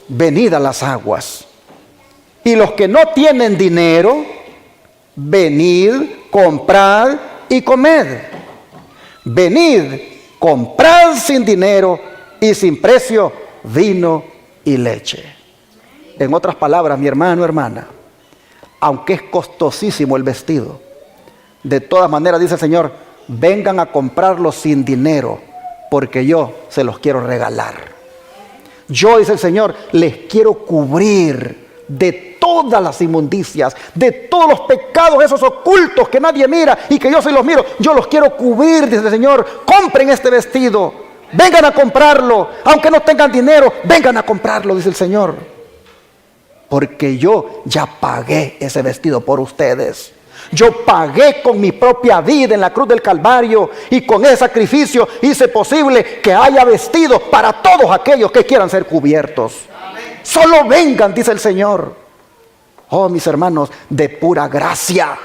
venid a las aguas. Y los que no tienen dinero, venid, comprad y comed. Venid, comprad sin dinero y sin precio vino y leche. En otras palabras, mi hermano, hermana, aunque es costosísimo el vestido, de todas maneras dice el Señor, vengan a comprarlo sin dinero, porque yo se los quiero regalar. Yo, dice el Señor, les quiero cubrir de todas las inmundicias, de todos los pecados esos ocultos que nadie mira y que yo sí los miro. Yo los quiero cubrir, dice el Señor. Compren este vestido, vengan a comprarlo, aunque no tengan dinero, vengan a comprarlo, dice el Señor. Porque yo ya pagué ese vestido por ustedes. Yo pagué con mi propia vida en la cruz del Calvario, y con ese sacrificio hice posible que haya vestido para todos aquellos que quieran ser cubiertos. Amén. Solo vengan, dice el Señor. Oh, mis hermanos, de pura gracia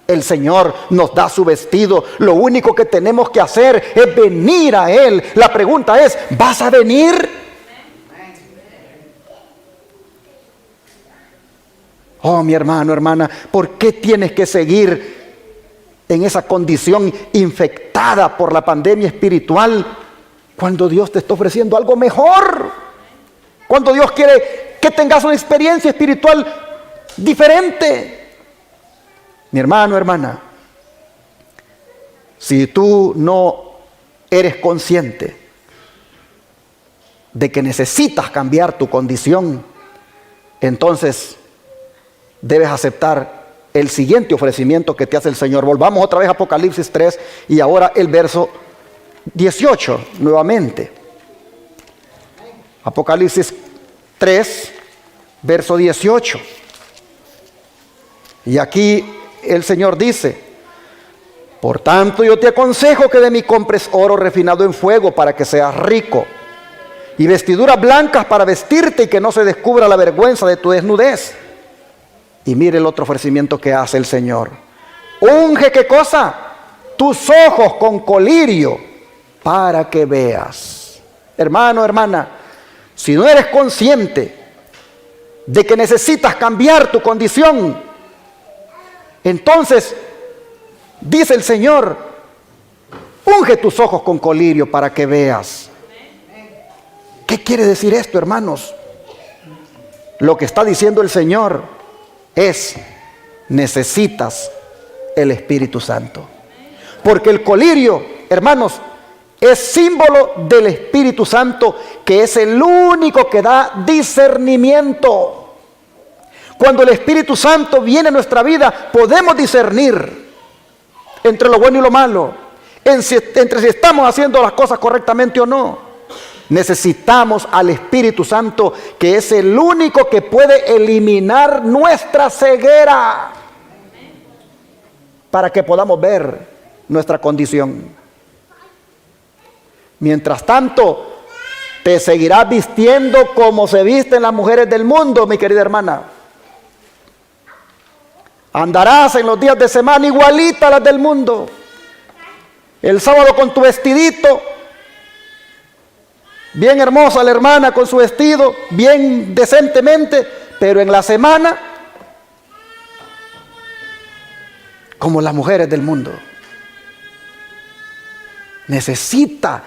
el Señor nos da su vestido. Lo único que tenemos que hacer es venir a Él. La pregunta es, ¿vas a venir? Oh, mi hermano, hermana, ¿por qué tienes que seguir en esa condición infectada por la pandemia espiritual cuando Dios te está ofreciendo algo mejor? Cuando Dios quiere que tengas una experiencia espiritual diferente. Mi hermano, hermana, si tú no eres consciente de que necesitas cambiar tu condición, entonces debes aceptar el siguiente ofrecimiento que te hace el Señor. Volvamos otra vez a Apocalipsis 3 y ahora el verso 18 nuevamente. Apocalipsis 3, verso 18. Y aquí el Señor dice, por tanto yo te aconsejo que de mí compres oro refinado en fuego para que seas rico, y vestiduras blancas para vestirte y que no se descubra la vergüenza de tu desnudez. Y mire el otro ofrecimiento que hace el Señor. Unge, ¿qué cosa? Tus ojos con colirio para que veas. Hermano, hermana, si no eres consciente de que necesitas cambiar tu condición, entonces dice el Señor, unge tus ojos con colirio para que veas. ¿Qué quiere decir esto, hermanos? Lo que está diciendo el Señor es, necesitas el Espíritu Santo. Porque el colirio, hermanos, es símbolo del Espíritu Santo, que es el único que da discernimiento. Cuando el Espíritu Santo viene a nuestra vida, podemos discernir entre lo bueno y lo malo, entre si estamos haciendo las cosas correctamente o no. Necesitamos al Espíritu Santo, que es el único que puede eliminar nuestra ceguera para que podamos ver nuestra condición. Mientras tanto, te seguirás vistiendo como se visten las mujeres del mundo, mi querida hermana. Andarás en los días de semana igualita a las del mundo. El sábado con tu vestidito, bien hermosa la hermana con su vestido, bien decentemente, pero en la semana, como las mujeres del mundo. Necesita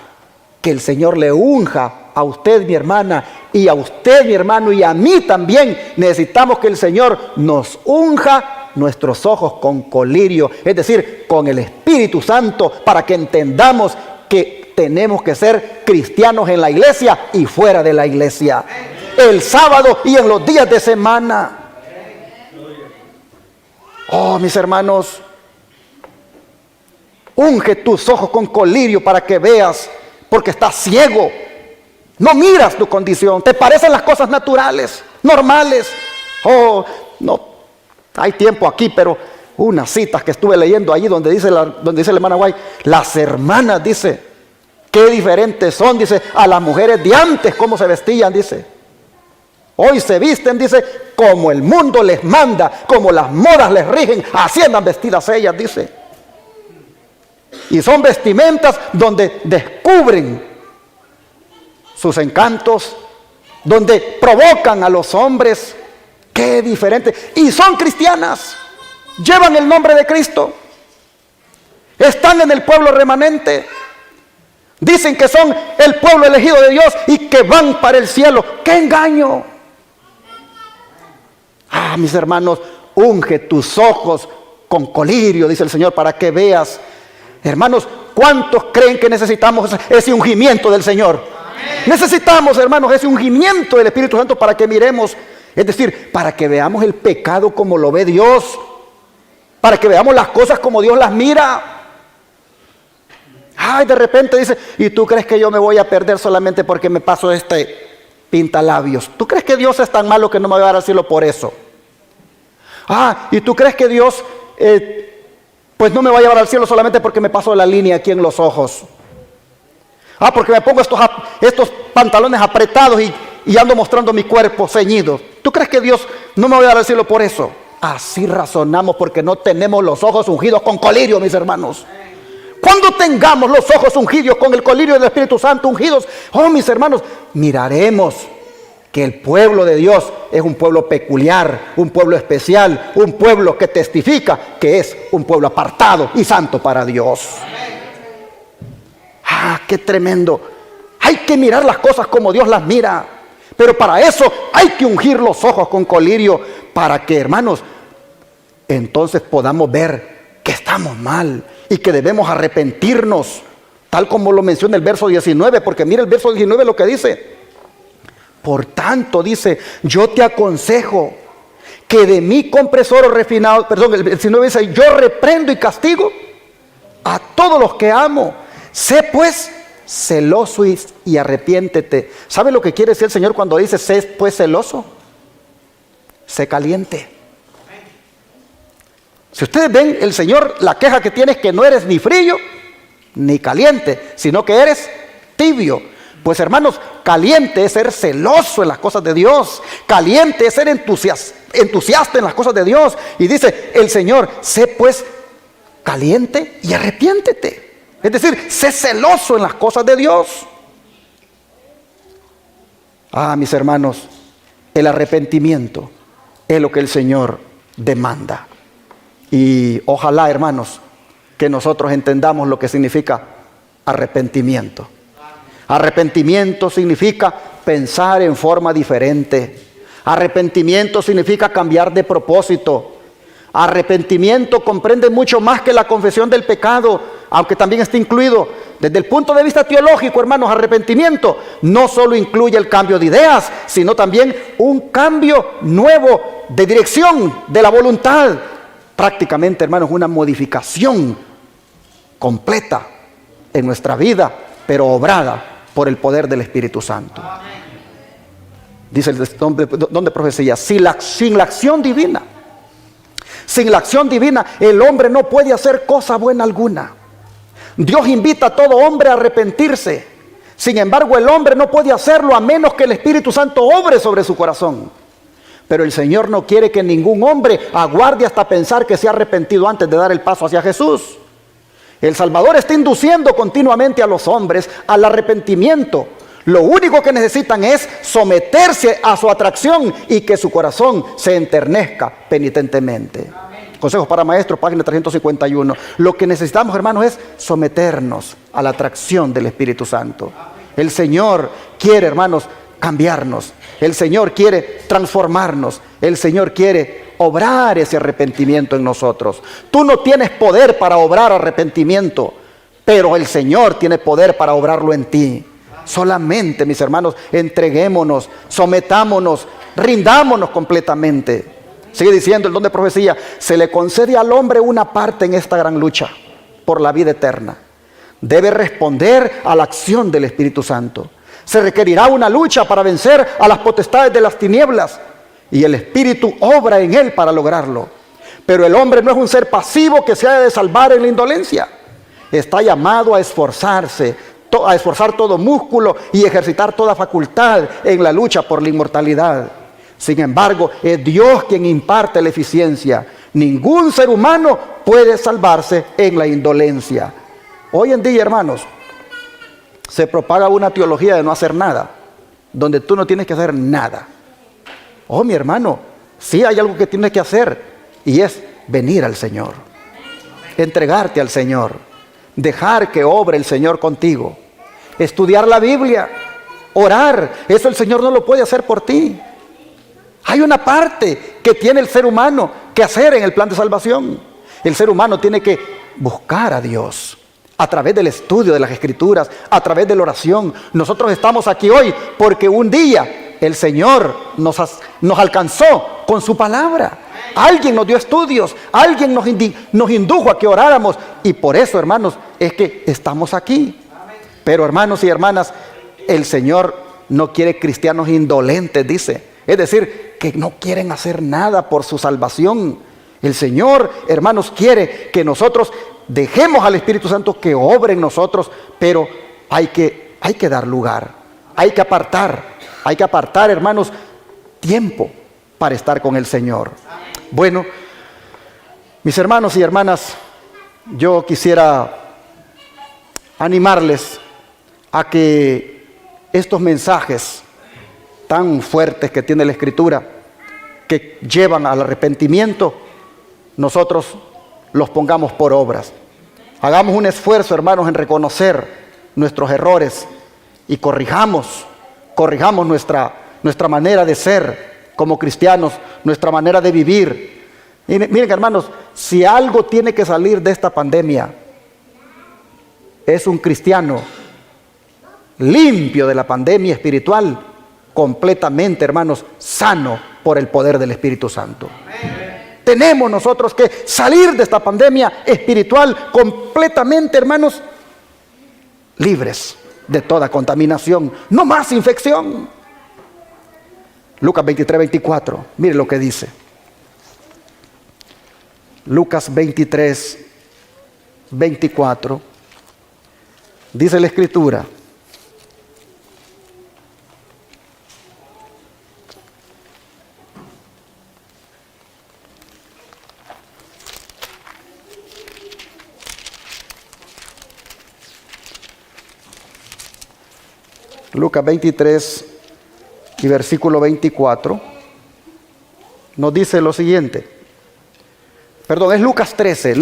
que el Señor le unja a usted, mi hermana, y a usted, mi hermano, y a mí también. Necesitamos que el Señor nos unja nuestros ojos con colirio, es decir, con el Espíritu Santo, para que entendamos que tenemos que ser cristianos en la iglesia y fuera de la iglesia, el sábado y en los días de semana. Oh, mis hermanos, unge tus ojos con colirio para que veas, porque estás ciego. No miras tu condición, te parecen las cosas naturales, normales. Oh, no, hay tiempo aquí, pero unas citas que estuve leyendo allí donde dice la hermana Guay, las hermanas, dice, qué diferentes son, dice, a las mujeres de antes, cómo se vestían, dice. Hoy se visten, dice, como el mundo les manda, como las modas les rigen, así andan vestidas ellas, dice. Y son vestimentas donde descubren sus encantos, donde provocan a los hombres. Qué diferente. Y son cristianas, llevan el nombre de Cristo, están en el pueblo remanente, dicen que son el pueblo elegido de Dios y que van para el cielo. ¡Qué engaño! Ah, mis hermanos, unge tus ojos con colirio, dice el Señor, para que veas. Hermanos, ¿cuántos creen que necesitamos ese ungimiento del Señor? Amén. Necesitamos, hermanos, ese ungimiento del Espíritu Santo para que miremos, es decir, para que veamos el pecado como lo ve Dios, para que veamos las cosas como Dios las mira. Ay, de repente dice, ¿y tú crees que yo me voy a perder solamente porque me paso este pintalabios? ¿Tú crees que Dios es tan malo que no me va a dar al cielo por eso? Ah, ¿y tú crees que Dios pues no me va a llevar al cielo solamente porque me paso la línea aquí en los ojos? Ah, porque me pongo estos pantalones apretados y ando mostrando mi cuerpo ceñido. ¿Tú crees que Dios no me va a dar al cielo por eso? Así razonamos porque no tenemos los ojos ungidos con colirio, mis hermanos. Cuando tengamos los ojos ungidos con el colirio del Espíritu Santo ungidos, oh, mis hermanos, miraremos que el pueblo de Dios es un pueblo peculiar, un pueblo especial, un pueblo que testifica que es un pueblo apartado y santo para Dios. Ah, qué tremendo. Hay que mirar las cosas como Dios las mira, pero para eso hay que ungir los ojos con colirio para que, hermanos, entonces podamos ver que estamos mal y que debemos arrepentirnos, tal como lo menciona el verso 19, porque mira el verso 19 lo que dice. Por tanto, dice, yo te aconsejo que de mí compres oro refinado. Perdón, el 19 dice, yo reprendo y castigo a todos los que amo. Sé pues celoso y arrepiéntete. ¿Sabe lo que quiere decir el Señor cuando dice sé pues celoso? Sé caliente. Si ustedes ven, el Señor, la queja que tiene es que no eres ni frío ni caliente, sino que eres tibio. Pues hermanos, caliente es ser celoso en las cosas de Dios. Caliente es ser entusiasta en las cosas de Dios. Y dice el Señor, sé pues caliente y arrepiéntete. Es decir, sé celoso en las cosas de Dios. Ah, mis hermanos, el arrepentimiento es lo que el Señor demanda. Y ojalá, hermanos, que nosotros entendamos lo que significa arrepentimiento. Arrepentimiento significa pensar en forma diferente. Arrepentimiento significa cambiar de propósito. Arrepentimiento comprende mucho más que la confesión del pecado, aunque también está incluido. Desde el punto de vista teológico, hermanos, arrepentimiento no solo incluye el cambio de ideas, sino también un cambio nuevo de dirección de la voluntad. Prácticamente, hermanos, una modificación completa en nuestra vida, pero obrada por el poder del Espíritu Santo. Dice el don de profecía, sin la acción divina, el hombre no puede hacer cosa buena alguna. Dios invita a todo hombre a arrepentirse. Sin embargo, el hombre no puede hacerlo a menos que el Espíritu Santo obre sobre su corazón. Pero el Señor no quiere que ningún hombre aguarde hasta pensar que se ha arrepentido antes de dar el paso hacia Jesús. El Salvador está induciendo continuamente a los hombres al arrepentimiento. Lo único que necesitan es someterse a su atracción y que su corazón se enternezca penitentemente. Consejos para Maestros, página 351. Lo que necesitamos, hermanos, es someternos a la atracción del Espíritu Santo. El Señor quiere, hermanos, cambiarnos. El Señor quiere transformarnos. El Señor quiere obrar ese arrepentimiento en nosotros. Tú no tienes poder para obrar arrepentimiento, pero el Señor tiene poder para obrarlo en ti. Solamente, mis hermanos, entreguémonos, sometámonos, rindámonos completamente. Sigue diciendo el don de profecía: se le concede al hombre una parte en esta gran lucha por la vida eterna. Debe responder a la acción del Espíritu Santo. Se requerirá una lucha para vencer a las potestades de las tinieblas, y el Espíritu obra en él para lograrlo. Pero el hombre no es un ser pasivo que se ha de salvar en la indolencia. Está llamado a esforzarse, a esforzar todo músculo y ejercitar toda facultad en la lucha por la inmortalidad. Sin embargo, es Dios quien imparte la eficiencia. Ningún ser humano puede salvarse en la indolencia. Hoy en día, hermanos, se propaga una teología de no hacer nada, donde tú no tienes que hacer nada. Oh, mi hermano, sí hay algo que tienes que hacer, y es venir al Señor, entregarte al Señor, dejar que obre el Señor contigo, estudiar la Biblia, orar. Eso el Señor no lo puede hacer por ti. Hay una parte que tiene el ser humano que hacer en el plan de salvación. El ser humano tiene que buscar a Dios a través del estudio de las Escrituras, a través de la oración. Nosotros estamos aquí hoy porque un día el Señor nos alcanzó con su palabra. Alguien nos dio estudios, alguien nos indujo a que oráramos, y por eso, hermanos, es que estamos aquí. Pero, hermanos y hermanas, el Señor no quiere cristianos indolentes, dice. Es decir, que no quieren hacer nada por su salvación. El Señor, hermanos, quiere que nosotros dejemos al Espíritu Santo que obre en nosotros, pero hay que dar lugar, hay que apartar, hermanos, tiempo para estar con el Señor. Bueno, mis hermanos y hermanas, yo quisiera animarles a que estos mensajes tan fuertes que tiene la Escritura, que llevan al arrepentimiento, nosotros los pongamos por obras. Hagamos un esfuerzo, hermanos, en reconocer nuestros errores y corrijamos nuestra manera de ser como cristianos, nuestra manera de vivir. Miren, hermanos, si algo tiene que salir de esta pandemia, es un cristiano limpio de la pandemia espiritual, completamente, hermanos, sano por el poder del Espíritu Santo. Tenemos nosotros que salir de esta pandemia espiritual completamente, hermanos, libres de toda contaminación. No más infección. Lucas 23, 24. Mire lo que dice. Lucas 23, 24. Dice la Escritura: Lucas 23 y versículo 24 nos dice lo siguiente. Perdón, es Lucas 13,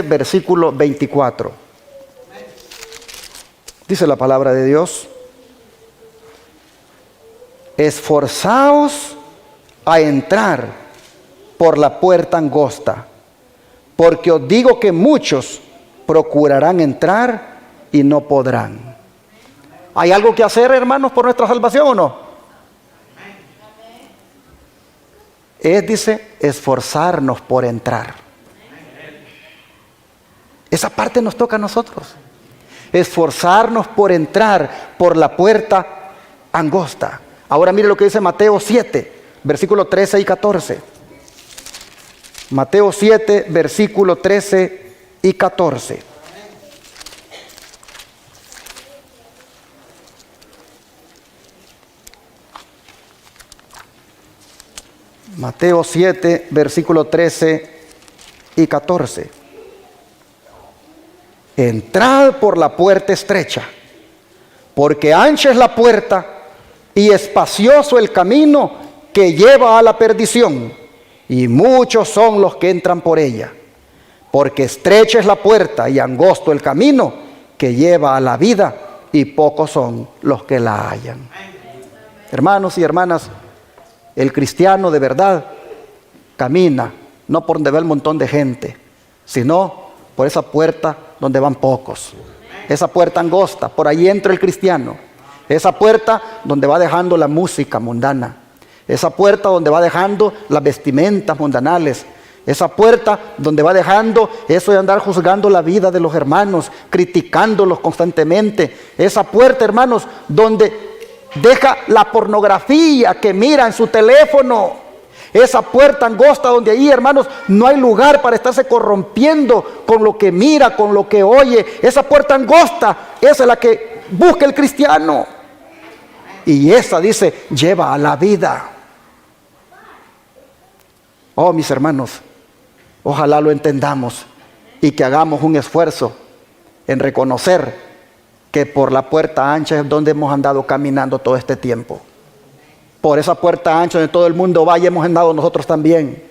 versículo 24. Dice la palabra de Dios: esforzaos a entrar por la puerta angosta, porque os digo que muchos procurarán entrar y no podrán. ¿Hay algo que hacer, hermanos, por nuestra salvación o no? Dice, esforzarnos por entrar. Esa parte nos toca a nosotros. Esforzarnos por entrar por la puerta angosta. Ahora mire lo que dice Mateo 7, versículo 13 y 14. Mateo 7, versículo 13 y 14. Mateo 7, versículo 13 y 14. Entrad por la puerta estrecha, porque ancha es la puerta y espacioso el camino que lleva a la perdición, y muchos son los que entran por ella. Porque estrecha es la puerta y angosto el camino que lleva a la vida, y pocos son los que la hallan. Hermanos y hermanas, el cristiano de verdad camina no por donde va el montón de gente, sino por esa puerta donde van pocos. Esa puerta angosta, por ahí entra el cristiano. Esa puerta donde va dejando la música mundana. Esa puerta donde va dejando las vestimentas mundanales. Esa puerta donde va dejando eso de andar juzgando la vida de los hermanos, criticándolos constantemente. Esa puerta, hermanos, donde deja la pornografía que mira en su teléfono. Esa puerta angosta donde ahí, hermanos, no hay lugar para estarse corrompiendo con lo que mira, con lo que oye. Esa puerta angosta, esa es la que busca el cristiano. Y esa, dice, lleva a la vida. Oh, mis hermanos, ojalá lo entendamos y que hagamos un esfuerzo en reconocer que por la puerta ancha es donde hemos andado caminando todo este tiempo. Por esa puerta ancha donde todo el mundo va y hemos andado nosotros también.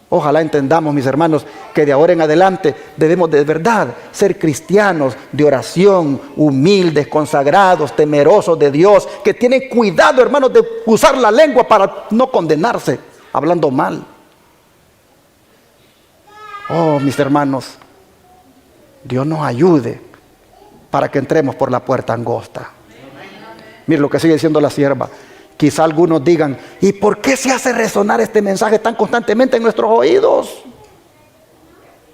Ojalá entendamos, mis hermanos, que de ahora en adelante debemos de verdad ser cristianos de oración, humildes, consagrados, temerosos de Dios, que tienen cuidado, hermanos, de usar la lengua para no condenarse hablando mal. Oh, mis hermanos, Dios nos ayude para que entremos por la puerta angosta. Mire lo que sigue diciendo la sierva. Quizá algunos digan, ¿y por qué se hace resonar este mensaje tan constantemente en nuestros oídos?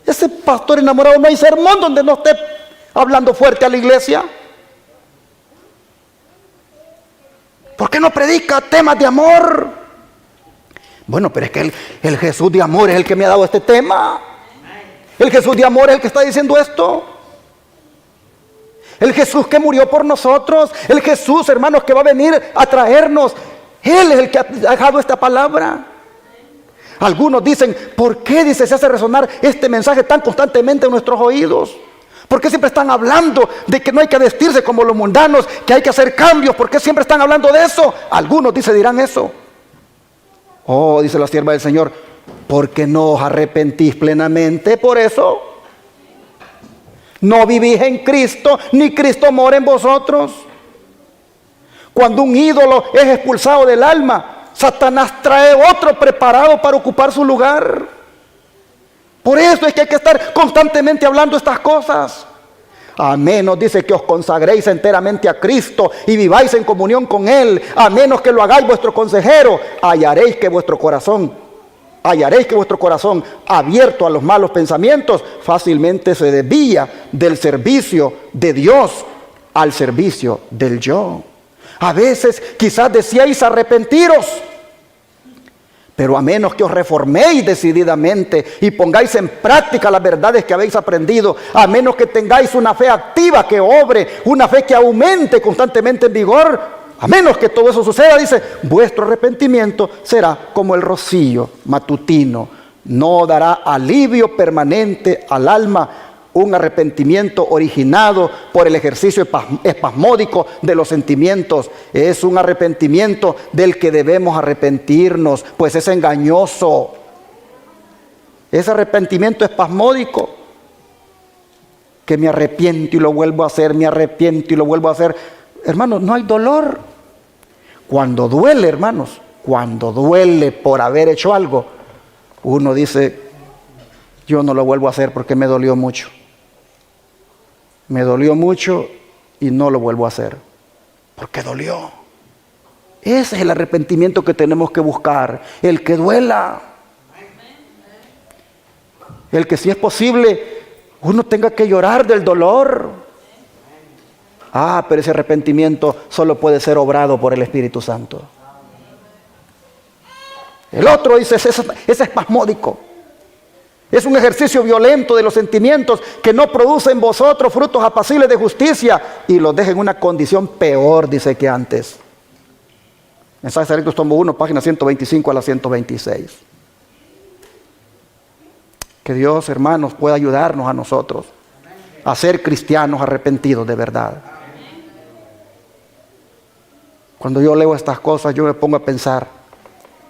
Ese pastor enamorado, no hay sermón donde no esté hablando fuerte a la iglesia. ¿Por qué no predica temas de amor? Bueno, pero es que el Jesús de amor es el que me ha dado este tema. El Jesús de amor es el que está diciendo esto. El Jesús que murió por nosotros. El Jesús, hermanos, que va a venir a traernos. Él es el que ha dejado esta palabra. Algunos dicen, ¿por qué, dice, se hace resonar este mensaje tan constantemente en nuestros oídos? ¿Por qué siempre están hablando de que no hay que vestirse como los mundanos, que hay que hacer cambios? ¿Por qué siempre están hablando de eso? Algunos, dice, dirán eso. Oh, dice la sierva del Señor, porque no os arrepentís plenamente por eso. No vivís en Cristo, ni Cristo mora en vosotros. Cuando un ídolo es expulsado del alma, Satanás trae otro preparado para ocupar su lugar. Por eso es que hay que estar constantemente hablando estas cosas. A menos, dice, que os consagréis enteramente a Cristo y viváis en comunión con Él, a menos que lo hagáis vuestro consejero, hallaréis que vuestro corazón, abierto a los malos pensamientos, fácilmente se desvía del servicio de Dios al servicio del yo. A veces quizás deseáis arrepentiros, pero a menos que os reforméis decididamente y pongáis en práctica las verdades que habéis aprendido, a menos que tengáis una fe activa que obre, una fe que aumente constantemente en vigor, a menos que todo eso suceda, dice, vuestro arrepentimiento será como el rocío matutino, no dará alivio permanente al alma. Un arrepentimiento originado por el ejercicio espasmódico de los sentimientos. Es un arrepentimiento del que debemos arrepentirnos, pues es engañoso. Ese arrepentimiento espasmódico, que me arrepiento y lo vuelvo a hacer, me arrepiento y lo vuelvo a hacer. Hermanos, no hay dolor. Cuando duele, hermanos, cuando duele por haber hecho algo, uno dice, yo no lo vuelvo a hacer porque me dolió mucho. Me dolió mucho y no lo vuelvo a hacer, porque dolió. Ese es el arrepentimiento que tenemos que buscar, el que duela. El que, si es posible, uno tenga que llorar del dolor. Pero ese arrepentimiento solo puede ser obrado por el Espíritu Santo. El otro dice, es espasmódico. Es un ejercicio violento de los sentimientos que no produce en vosotros frutos apacibles de justicia y los deja en una condición peor, dice, que antes. Mensajes Selectos, tomo 1, página 125 a la 126. Que Dios, hermanos, pueda ayudarnos a nosotros a ser cristianos arrepentidos de verdad. Cuando yo leo estas cosas, yo me pongo a pensar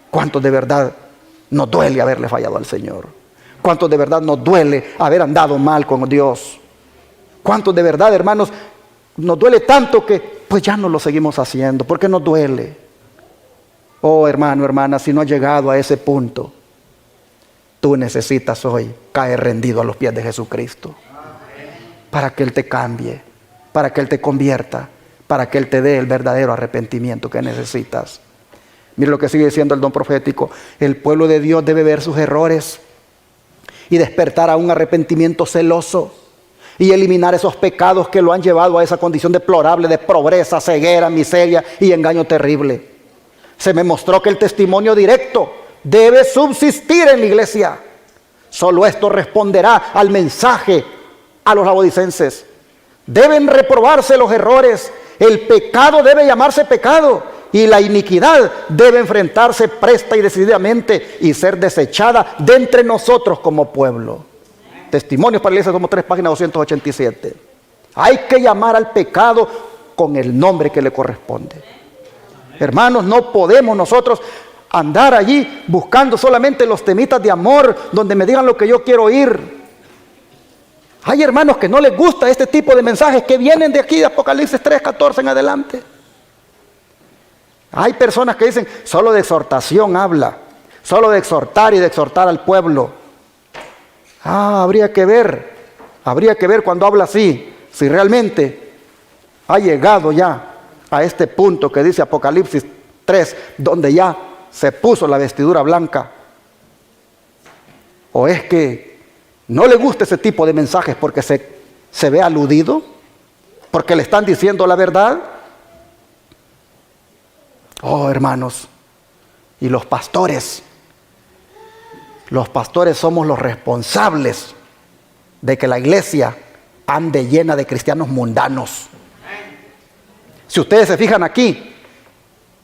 cuánto de verdad nos duele haberle fallado al Señor. Cuánto de verdad nos duele haber andado mal con Dios. Cuánto de verdad, hermanos, nos duele tanto que pues ya no lo seguimos haciendo. ¿Por qué nos duele? Oh, hermano, hermana, si no has llegado a ese punto, tú necesitas hoy caer rendido a los pies de Jesucristo. Para que Él te cambie, para que Él te convierta, para que Él te dé el verdadero arrepentimiento que necesitas. Mire lo que sigue diciendo el don profético. El pueblo de Dios debe ver sus errores y despertar a un arrepentimiento celoso y eliminar esos pecados que lo han llevado a esa condición deplorable de pobreza, ceguera, miseria y engaño terrible. Se me mostró que el testimonio directo debe subsistir en la iglesia. Solo esto responderá al mensaje a los laodicenses. Deben reprobarse los errores. El pecado debe llamarse pecado y la iniquidad debe enfrentarse presta y decididamente y ser desechada de entre nosotros como pueblo. Testimonios para la iglesia, somos 3 páginas 287. Hay que llamar al pecado con el nombre que le corresponde. Hermanos, no podemos nosotros andar allí buscando solamente los temitas de amor donde me digan lo que yo quiero oír. Hay hermanos que no les gusta este tipo de mensajes que vienen de aquí de Apocalipsis 3:14 en adelante. Hay personas que dicen, solo de exhortación habla, solo de exhortar y de exhortar al pueblo. Habría que ver cuando habla así, si realmente ha llegado ya a este punto que dice Apocalipsis 3, donde ya se puso la vestidura blanca. O es que no le gusta ese tipo de mensajes porque se ve aludido, porque le están diciendo la verdad. Oh, hermanos, y los pastores somos los responsables de que la iglesia ande llena de cristianos mundanos. Si ustedes se fijan aquí,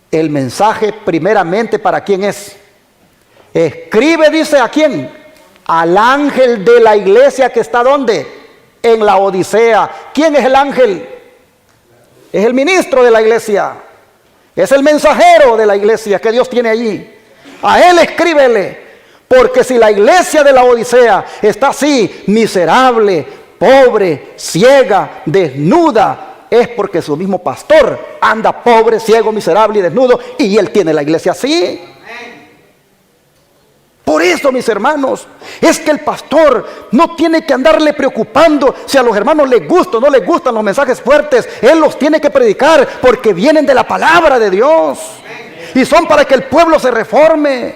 el mensaje primeramente ¿para quién es? Escribe, dice, ¿a quién? Al ángel de la iglesia que está ¿dónde? En la Odisea. ¿Quién es el ángel? Es el ministro de la iglesia. Es el mensajero de la iglesia que Dios tiene allí. A él escríbele. Porque si la iglesia de la Odisea está así, miserable, pobre, ciega, desnuda, es porque su mismo pastor anda pobre, ciego, miserable y desnudo, y él tiene la iglesia así. Por eso, mis hermanos, es que el pastor no tiene que andarle preocupando si a los hermanos les gusta o no les gustan los mensajes fuertes. Él los tiene que predicar porque vienen de la palabra de Dios y son para que el pueblo se reforme.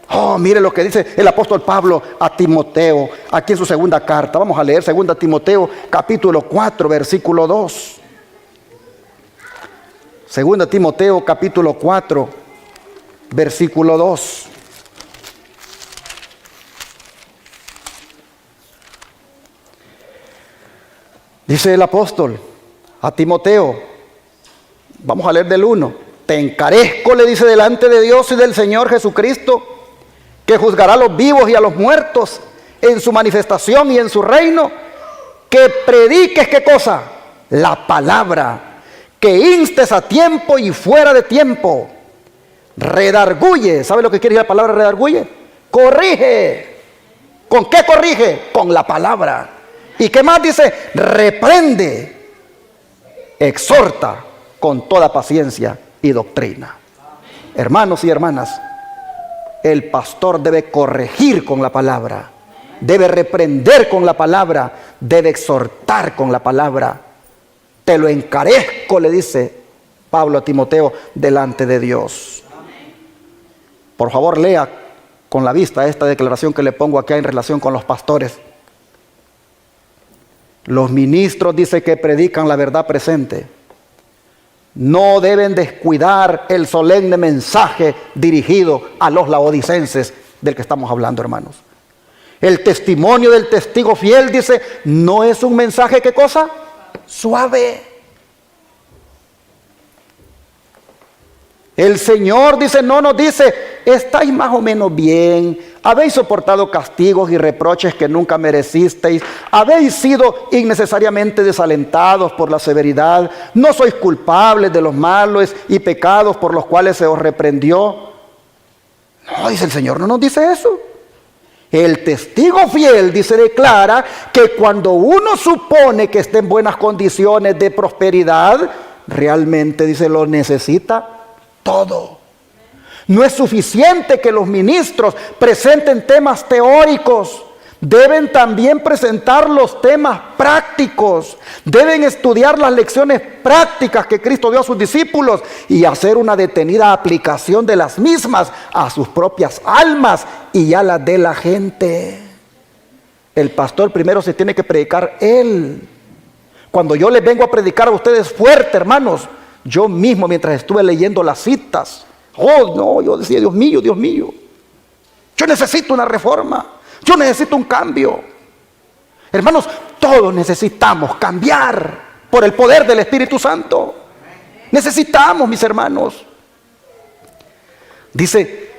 Oh, mire lo que dice el apóstol Pablo a Timoteo, aquí en su segunda carta. Vamos a leer 2 Timoteo, capítulo 4, versículo 2. 2 Timoteo, capítulo 4, versículo 2. Dice el apóstol a Timoteo, vamos a leer del 1. Te encarezco, le dice, delante de Dios y del Señor Jesucristo, que juzgará a los vivos y a los muertos en su manifestación y en su reino, que prediques, ¿qué cosa? La palabra, que instes a tiempo y fuera de tiempo, redarguye. ¿Sabe lo que quiere decir la palabra redarguye? Corrige. ¿Con qué corrige? Con la palabra. ¿Y qué más dice? Reprende, exhorta con toda paciencia y doctrina. Hermanos y hermanas, el pastor debe corregir con la palabra, debe reprender con la palabra, debe exhortar con la palabra. Te lo encarezco, le dice Pablo a Timoteo, delante de Dios. Por favor, lea con la vista esta declaración que le pongo acá en relación con los pastores. Los ministros, dice, que predican la verdad presente, no deben descuidar el solemne mensaje dirigido a los laodicenses del que estamos hablando, hermanos. El testimonio del testigo fiel, dice, no es un mensaje, ¿qué cosa? Suave. El Señor, dice, no nos dice, estáis más o menos bien, habéis soportado castigos y reproches que nunca merecisteis, habéis sido innecesariamente desalentados por la severidad, no sois culpables de los males y pecados por los cuales se os reprendió. No, dice el Señor, no nos dice eso. El testigo fiel, dice, declara que cuando uno supone que está en buenas condiciones de prosperidad, realmente, dice, lo necesita todo. No es suficiente que los ministros presenten temas teóricos deben también presentar los temas prácticos, deben estudiar las lecciones prácticas que Cristo dio a sus discípulos y hacer una detenida aplicación de las mismas a sus propias almas y a las de la gente. El pastor primero se tiene que predicar él. Cuando yo les vengo a predicar a ustedes fuerte, hermanos, yo mismo mientras estuve leyendo las citas, oh no, yo decía, Dios mío, yo necesito una reforma, yo necesito un cambio. Hermanos, todos necesitamos cambiar por el poder del Espíritu Santo. Necesitamos, mis hermanos. Dice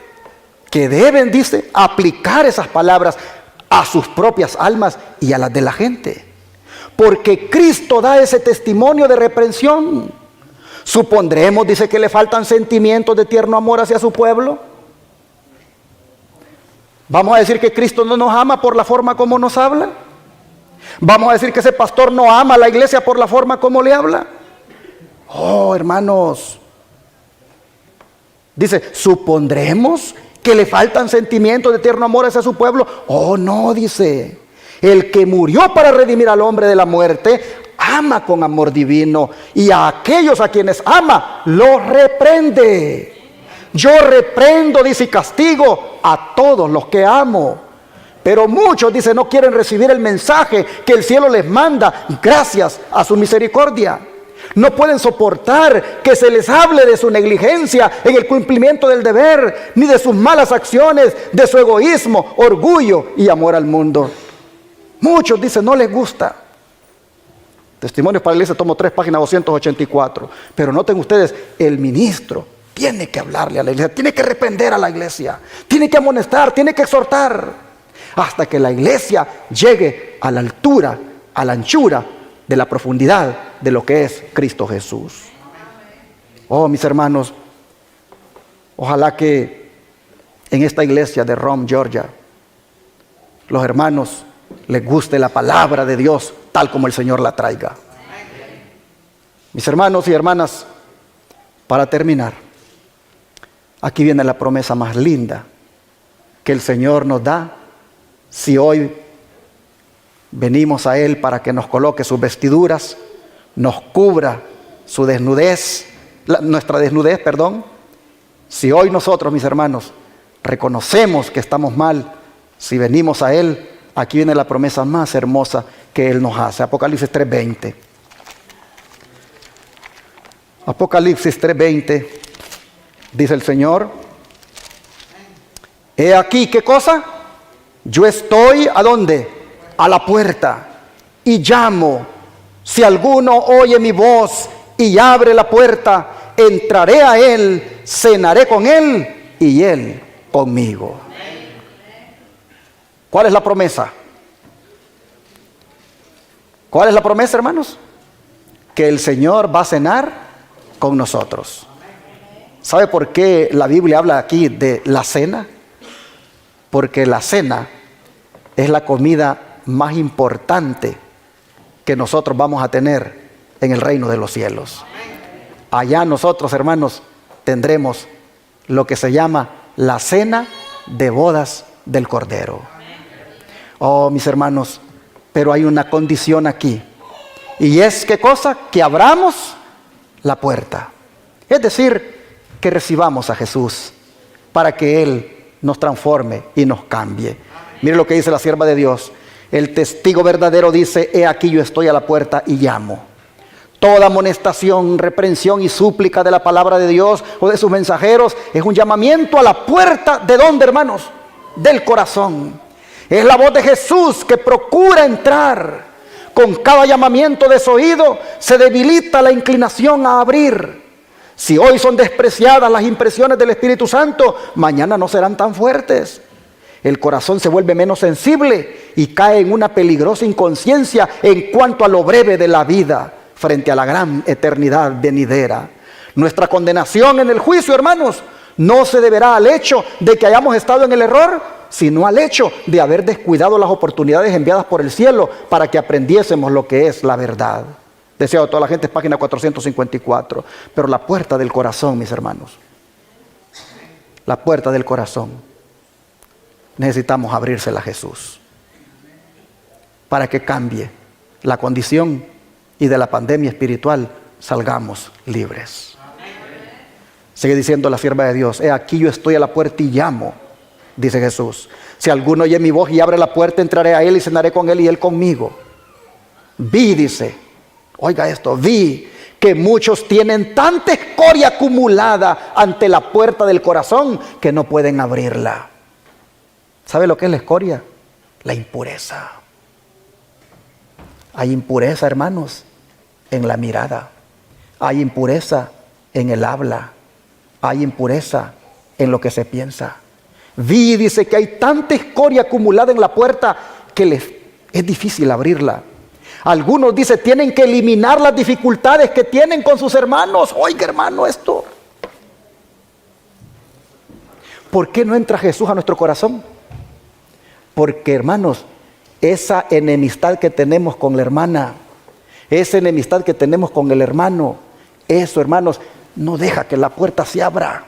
que deben, aplicar esas palabras a sus propias almas y a las de la gente. Porque Cristo da ese testimonio de reprensión. Supondremos, dice, que le faltan sentimientos de tierno amor hacia su pueblo. Vamos a decir que Cristo no nos ama por la forma como nos habla. Vamos a decir que ese pastor no ama a la iglesia por la forma como le habla. Oh, hermanos. Dice, supondremos que le faltan sentimientos de tierno amor hacia su pueblo. Oh, no, dice. El que murió para redimir al hombre de la muerte, ama con amor divino. Y a aquellos a quienes ama, los reprende. Yo reprendo, dice, y castigo a todos los que amo. Pero muchos, dice, no quieren recibir el mensaje que el cielo les manda gracias a su misericordia. No pueden soportar que se les hable de su negligencia en el cumplimiento del deber, ni de sus malas acciones, de su egoísmo, orgullo y amor al mundo. Muchos, dice, no les gusta. Testimonios para la Iglesia, tomo 3, página 284. Pero noten ustedes, el ministro tiene que hablarle a la iglesia, tiene que reprender a la iglesia, tiene que amonestar, tiene que exhortar, hasta que la iglesia llegue a la altura, a la anchura de la profundidad de lo que es Cristo Jesús. Oh, mis hermanos, ojalá que en esta iglesia de Rome, Georgia, los hermanos les guste la palabra de Dios tal como el Señor la traiga. Mis hermanos y hermanas, para terminar, aquí viene la promesa más linda que el Señor nos da si hoy venimos a Él para que nos coloque sus vestiduras, nos cubra su desnudez, nuestra desnudez, perdón. Si hoy nosotros, mis hermanos, reconocemos que estamos mal, si venimos a Él, aquí viene la promesa más hermosa que Él nos hace. Apocalipsis 3:20. Apocalipsis 3:20. Dice el Señor, he aquí, ¿qué cosa? Yo estoy, ¿a dónde? A la puerta y llamo. Si alguno oye mi voz y abre la puerta, entraré a él, cenaré con él y él conmigo. ¿Cuál es la promesa? ¿Cuál es la promesa, hermanos? Que el Señor va a cenar con nosotros. ¿Sabe por qué la Biblia habla aquí de la cena? Porque la cena es la comida más importante que nosotros vamos a tener en el reino de los cielos. Allá nosotros, hermanos, tendremos lo que se llama la cena de bodas del Cordero. Oh, mis hermanos, pero hay una condición aquí. Y es, ¿qué cosa? Que abramos la puerta. Es decir, que recibamos a Jesús para que Él nos transforme y nos cambie. Mire lo que dice la sierva de Dios. El testigo verdadero dice, he aquí yo estoy a la puerta y llamo. Toda amonestación, reprensión y súplica de la palabra de Dios o de sus mensajeros es un llamamiento a la puerta, ¿de dónde, hermanos? Del corazón. Es la voz de Jesús que procura entrar. Con cada llamamiento desoído se debilita la inclinación a abrir. Si hoy son despreciadas las impresiones del Espíritu Santo, mañana no serán tan fuertes. El corazón se vuelve menos sensible y cae en una peligrosa inconsciencia en cuanto a lo breve de la vida frente a la gran eternidad venidera. Nuestra condenación en el juicio, hermanos, no se deberá al hecho de que hayamos estado en el error, sino al hecho de haber descuidado las oportunidades enviadas por el cielo para que aprendiésemos lo que es la verdad. Deseado toda la gente, página 454. Pero la puerta del corazón, mis hermanos, la puerta del corazón, necesitamos abrírsela a Jesús. para que cambie la condición y de la pandemia espiritual salgamos libres. Sigue diciendo la sierva de Dios: he aquí yo estoy a la puerta y llamo, dice Jesús. Si alguno oye mi voz y abre la puerta, entraré a él y cenaré con él y él conmigo. Vi, dice, oiga esto, vi que muchos tienen tanta escoria acumulada ante la puerta del corazón que no pueden abrirla. ¿Sabe lo que es la escoria? La impureza. Hay impureza, hermanos, en la mirada. Hay impureza en el habla. Hay impureza en lo que se piensa. Vi, dice, que hay tanta escoria acumulada en la puerta que es difícil abrirla. Algunos, dice, tienen que eliminar las dificultades que tienen con sus hermanos. Oiga, hermano, esto. ¿Por qué no entra Jesús a nuestro corazón? Porque, hermanos, esa enemistad que tenemos con la hermana, esa enemistad que tenemos con el hermano, eso, hermanos, no deja que la puerta se abra.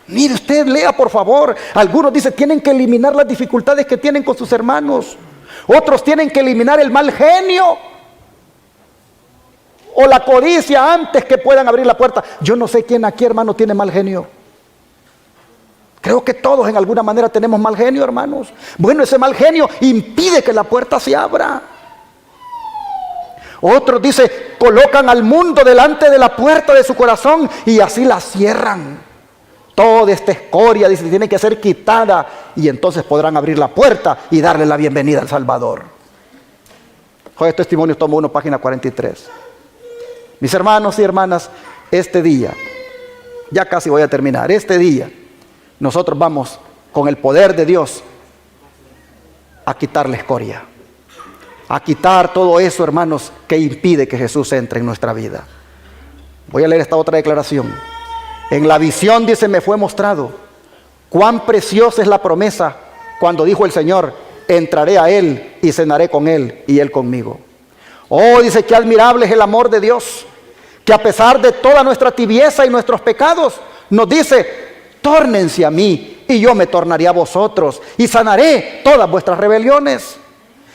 Mire usted, lea por favor. Algunos dicen tienen que eliminar las dificultades que tienen con sus hermanos. Otros tienen que eliminar el mal genio o la codicia antes que puedan abrir la puerta. Yo no sé quién aquí, hermano, tiene mal genio. Creo que todos en alguna manera tenemos mal genio, hermanos. Bueno, ese mal genio impide que la puerta se abra. Otros, dice, colocan al mundo delante de la puerta de su corazón y así la cierran. Toda esta escoria, dice, tiene que ser quitada y entonces podrán abrir la puerta y darle la bienvenida al Salvador. Joder, Testimonios, tomo 1, página 43. Mis hermanos y hermanas, este día, ya casi voy a terminar, este día, nosotros vamos con el poder de Dios a quitar la escoria, a quitar todo eso, hermanos, que impide que Jesús entre en nuestra vida. Voy a leer esta otra declaración. En la visión, dice, me fue mostrado cuán preciosa es la promesa cuando dijo el Señor: entraré a Él y cenaré con Él y Él conmigo. Oh, dice, qué admirable es el amor de Dios, que a pesar de toda nuestra tibieza y nuestros pecados, nos dice: tórnense a mí y yo me tornaré a vosotros y sanaré todas vuestras rebeliones.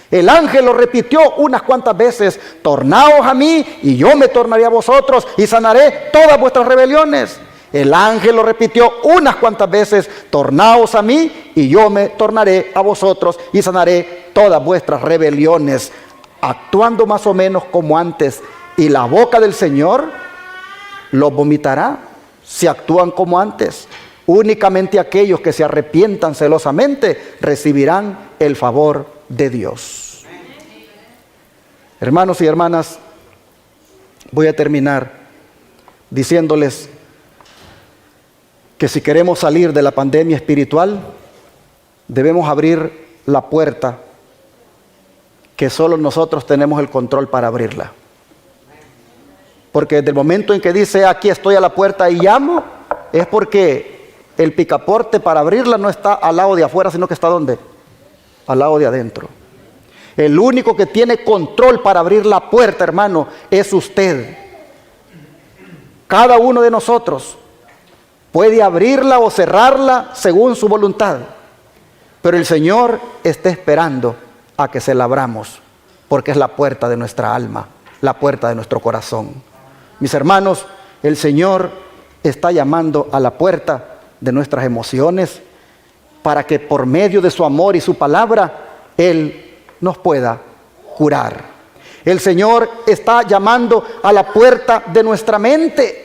El ángel lo repitió unas cuantas veces: tornaos a mí y yo me tornaré a vosotros y sanaré todas vuestras rebeliones. El ángel lo repitió unas cuantas veces: tornaos a mí y yo me tornaré a vosotros y sanaré todas vuestras rebeliones. Actuando más o menos como antes. Y la boca del Señor los vomitará si actúan como antes. Únicamente aquellos que se arrepientan celosamente recibirán el favor de Dios. Hermanos y hermanas, voy a terminar diciéndoles que si queremos salir de la pandemia espiritual, debemos abrir la puerta que solo nosotros tenemos el control para abrirla. Porque desde el momento en que dice: aquí estoy a la puerta y llamo, es porque el picaporte para abrirla no está al lado de afuera, sino que está ¿dónde? Al lado de adentro. El único que tiene control para abrir la puerta, hermano, es usted. Cada uno de nosotros puede abrirla o cerrarla según su voluntad, pero el Señor está esperando a que se la abramos, porque es la puerta de nuestra alma, la puerta de nuestro corazón. Mis hermanos, el Señor está llamando a la puerta de nuestras emociones para que por medio de su amor y su palabra Él nos pueda curar. El Señor está llamando a la puerta de nuestra mente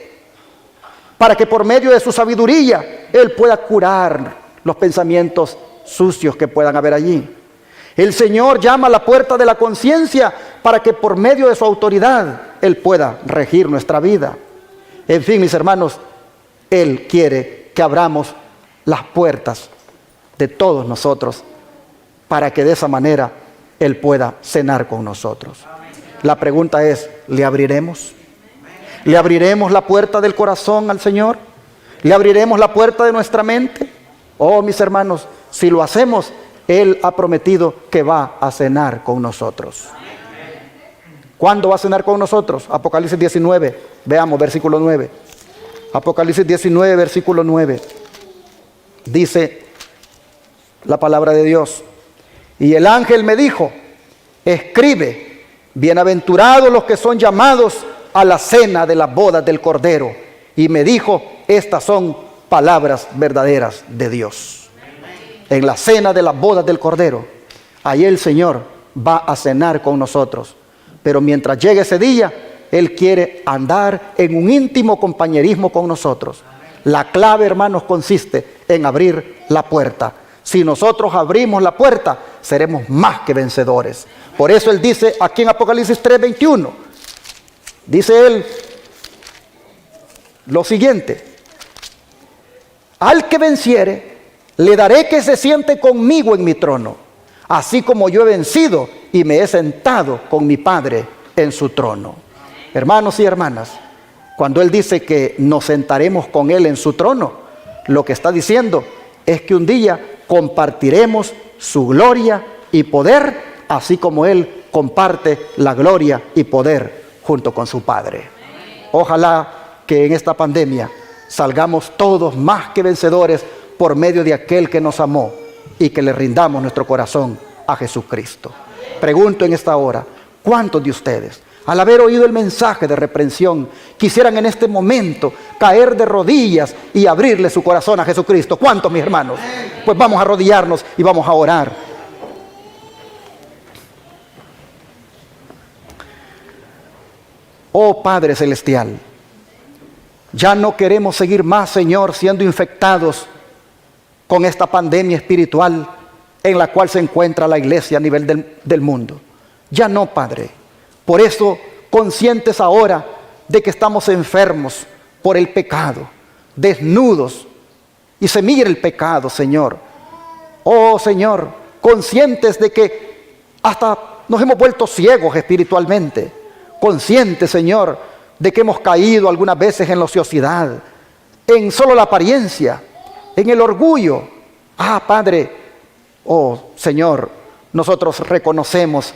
para que por medio de su sabiduría Él pueda curar los pensamientos sucios que puedan haber allí. El Señor llama a la puerta de la conciencia para que por medio de su autoridad Él pueda regir nuestra vida. En fin, mis hermanos, Él quiere que abramos las puertas de todos nosotros para que de esa manera Él pueda cenar con nosotros. La pregunta es: ¿le abriremos? ¿Le abriremos la puerta del corazón al Señor? ¿Le abriremos la puerta de nuestra mente? Oh, mis hermanos, si lo hacemos, Él ha prometido que va a cenar con nosotros. ¿Cuándo va a cenar con nosotros? Apocalipsis 19, veamos, versículo 9. Apocalipsis 19, versículo 9. Dice la palabra de Dios: Y el ángel me dijo, escribe, bienaventurados los que son llamados a la cena de las bodas del Cordero. Y me dijo, estas son palabras verdaderas de Dios. En la cena de las bodas del Cordero, ahí el Señor va a cenar con nosotros. Pero mientras llegue ese día, Él quiere andar en un íntimo compañerismo con nosotros. La clave, hermanos, consiste en abrir la puerta. Si nosotros abrimos la puerta, seremos más que vencedores. Por eso Él dice aquí en Apocalipsis 3:21, dice Él lo siguiente: al que venciere, le daré que se siente conmigo en mi trono, así como yo he vencido y me he sentado con mi Padre en su trono. Hermanos y hermanas, cuando Él dice que nos sentaremos con Él en su trono, lo que está diciendo es que un día compartiremos su gloria y poder, así como Él comparte la gloria y poder junto con su Padre. Ojalá que en esta pandemia salgamos todos más que vencedores por medio de aquel que nos amó y que le rindamos nuestro corazón a Jesucristo. Pregunto en esta hora, ¿cuántos de ustedes, al haber oído el mensaje de reprensión, quisieran en este momento caer de rodillas y abrirle su corazón a Jesucristo? ¿Cuántos, mis hermanos? Pues vamos a arrodillarnos y vamos a orar. Oh Padre Celestial, ya no queremos seguir más, Señor, siendo infectados con esta pandemia espiritual en la cual se encuentra la iglesia a nivel del mundo. Ya no, Padre. Por eso, conscientes ahora de que estamos enfermos por el pecado, desnudos, y se mira el pecado, Señor. Oh, Señor, conscientes de que hasta nos hemos vuelto ciegos espiritualmente, conscientes, Señor, de que hemos caído algunas veces en la ociosidad, en solo la apariencia, en el orgullo. Padre, oh, Señor, nosotros reconocemos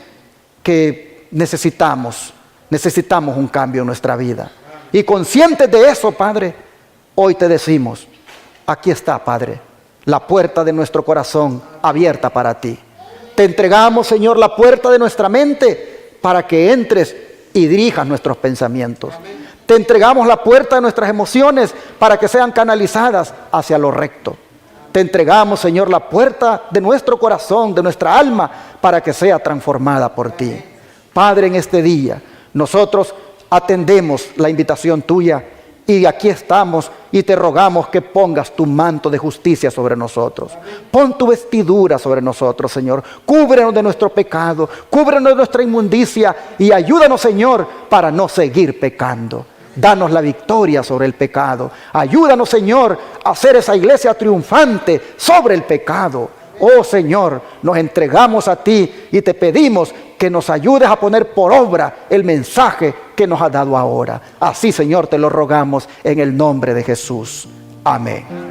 que necesitamos un cambio en nuestra vida. Y conscientes de eso, Padre, hoy te decimos, aquí está, Padre, la puerta de nuestro corazón abierta para ti. Te entregamos, Señor, la puerta de nuestra mente para que entres y dirijas nuestros pensamientos. Te entregamos la puerta de nuestras emociones para que sean canalizadas hacia lo recto. Te entregamos, Señor, la puerta de nuestro corazón, de nuestra alma, para que sea transformada por ti. Padre, en este día, nosotros atendemos la invitación tuya y aquí estamos y te rogamos que pongas tu manto de justicia sobre nosotros. Pon tu vestidura sobre nosotros, Señor. Cúbrenos de nuestro pecado, cúbrenos de nuestra inmundicia y ayúdanos, Señor, para no seguir pecando. Danos la victoria sobre el pecado. Ayúdanos, Señor, a hacer esa iglesia triunfante sobre el pecado. Oh, Señor, nos entregamos a ti y te pedimos que nos ayudes a poner por obra el mensaje que nos has dado ahora. Así, Señor, te lo rogamos en el nombre de Jesús. Amén.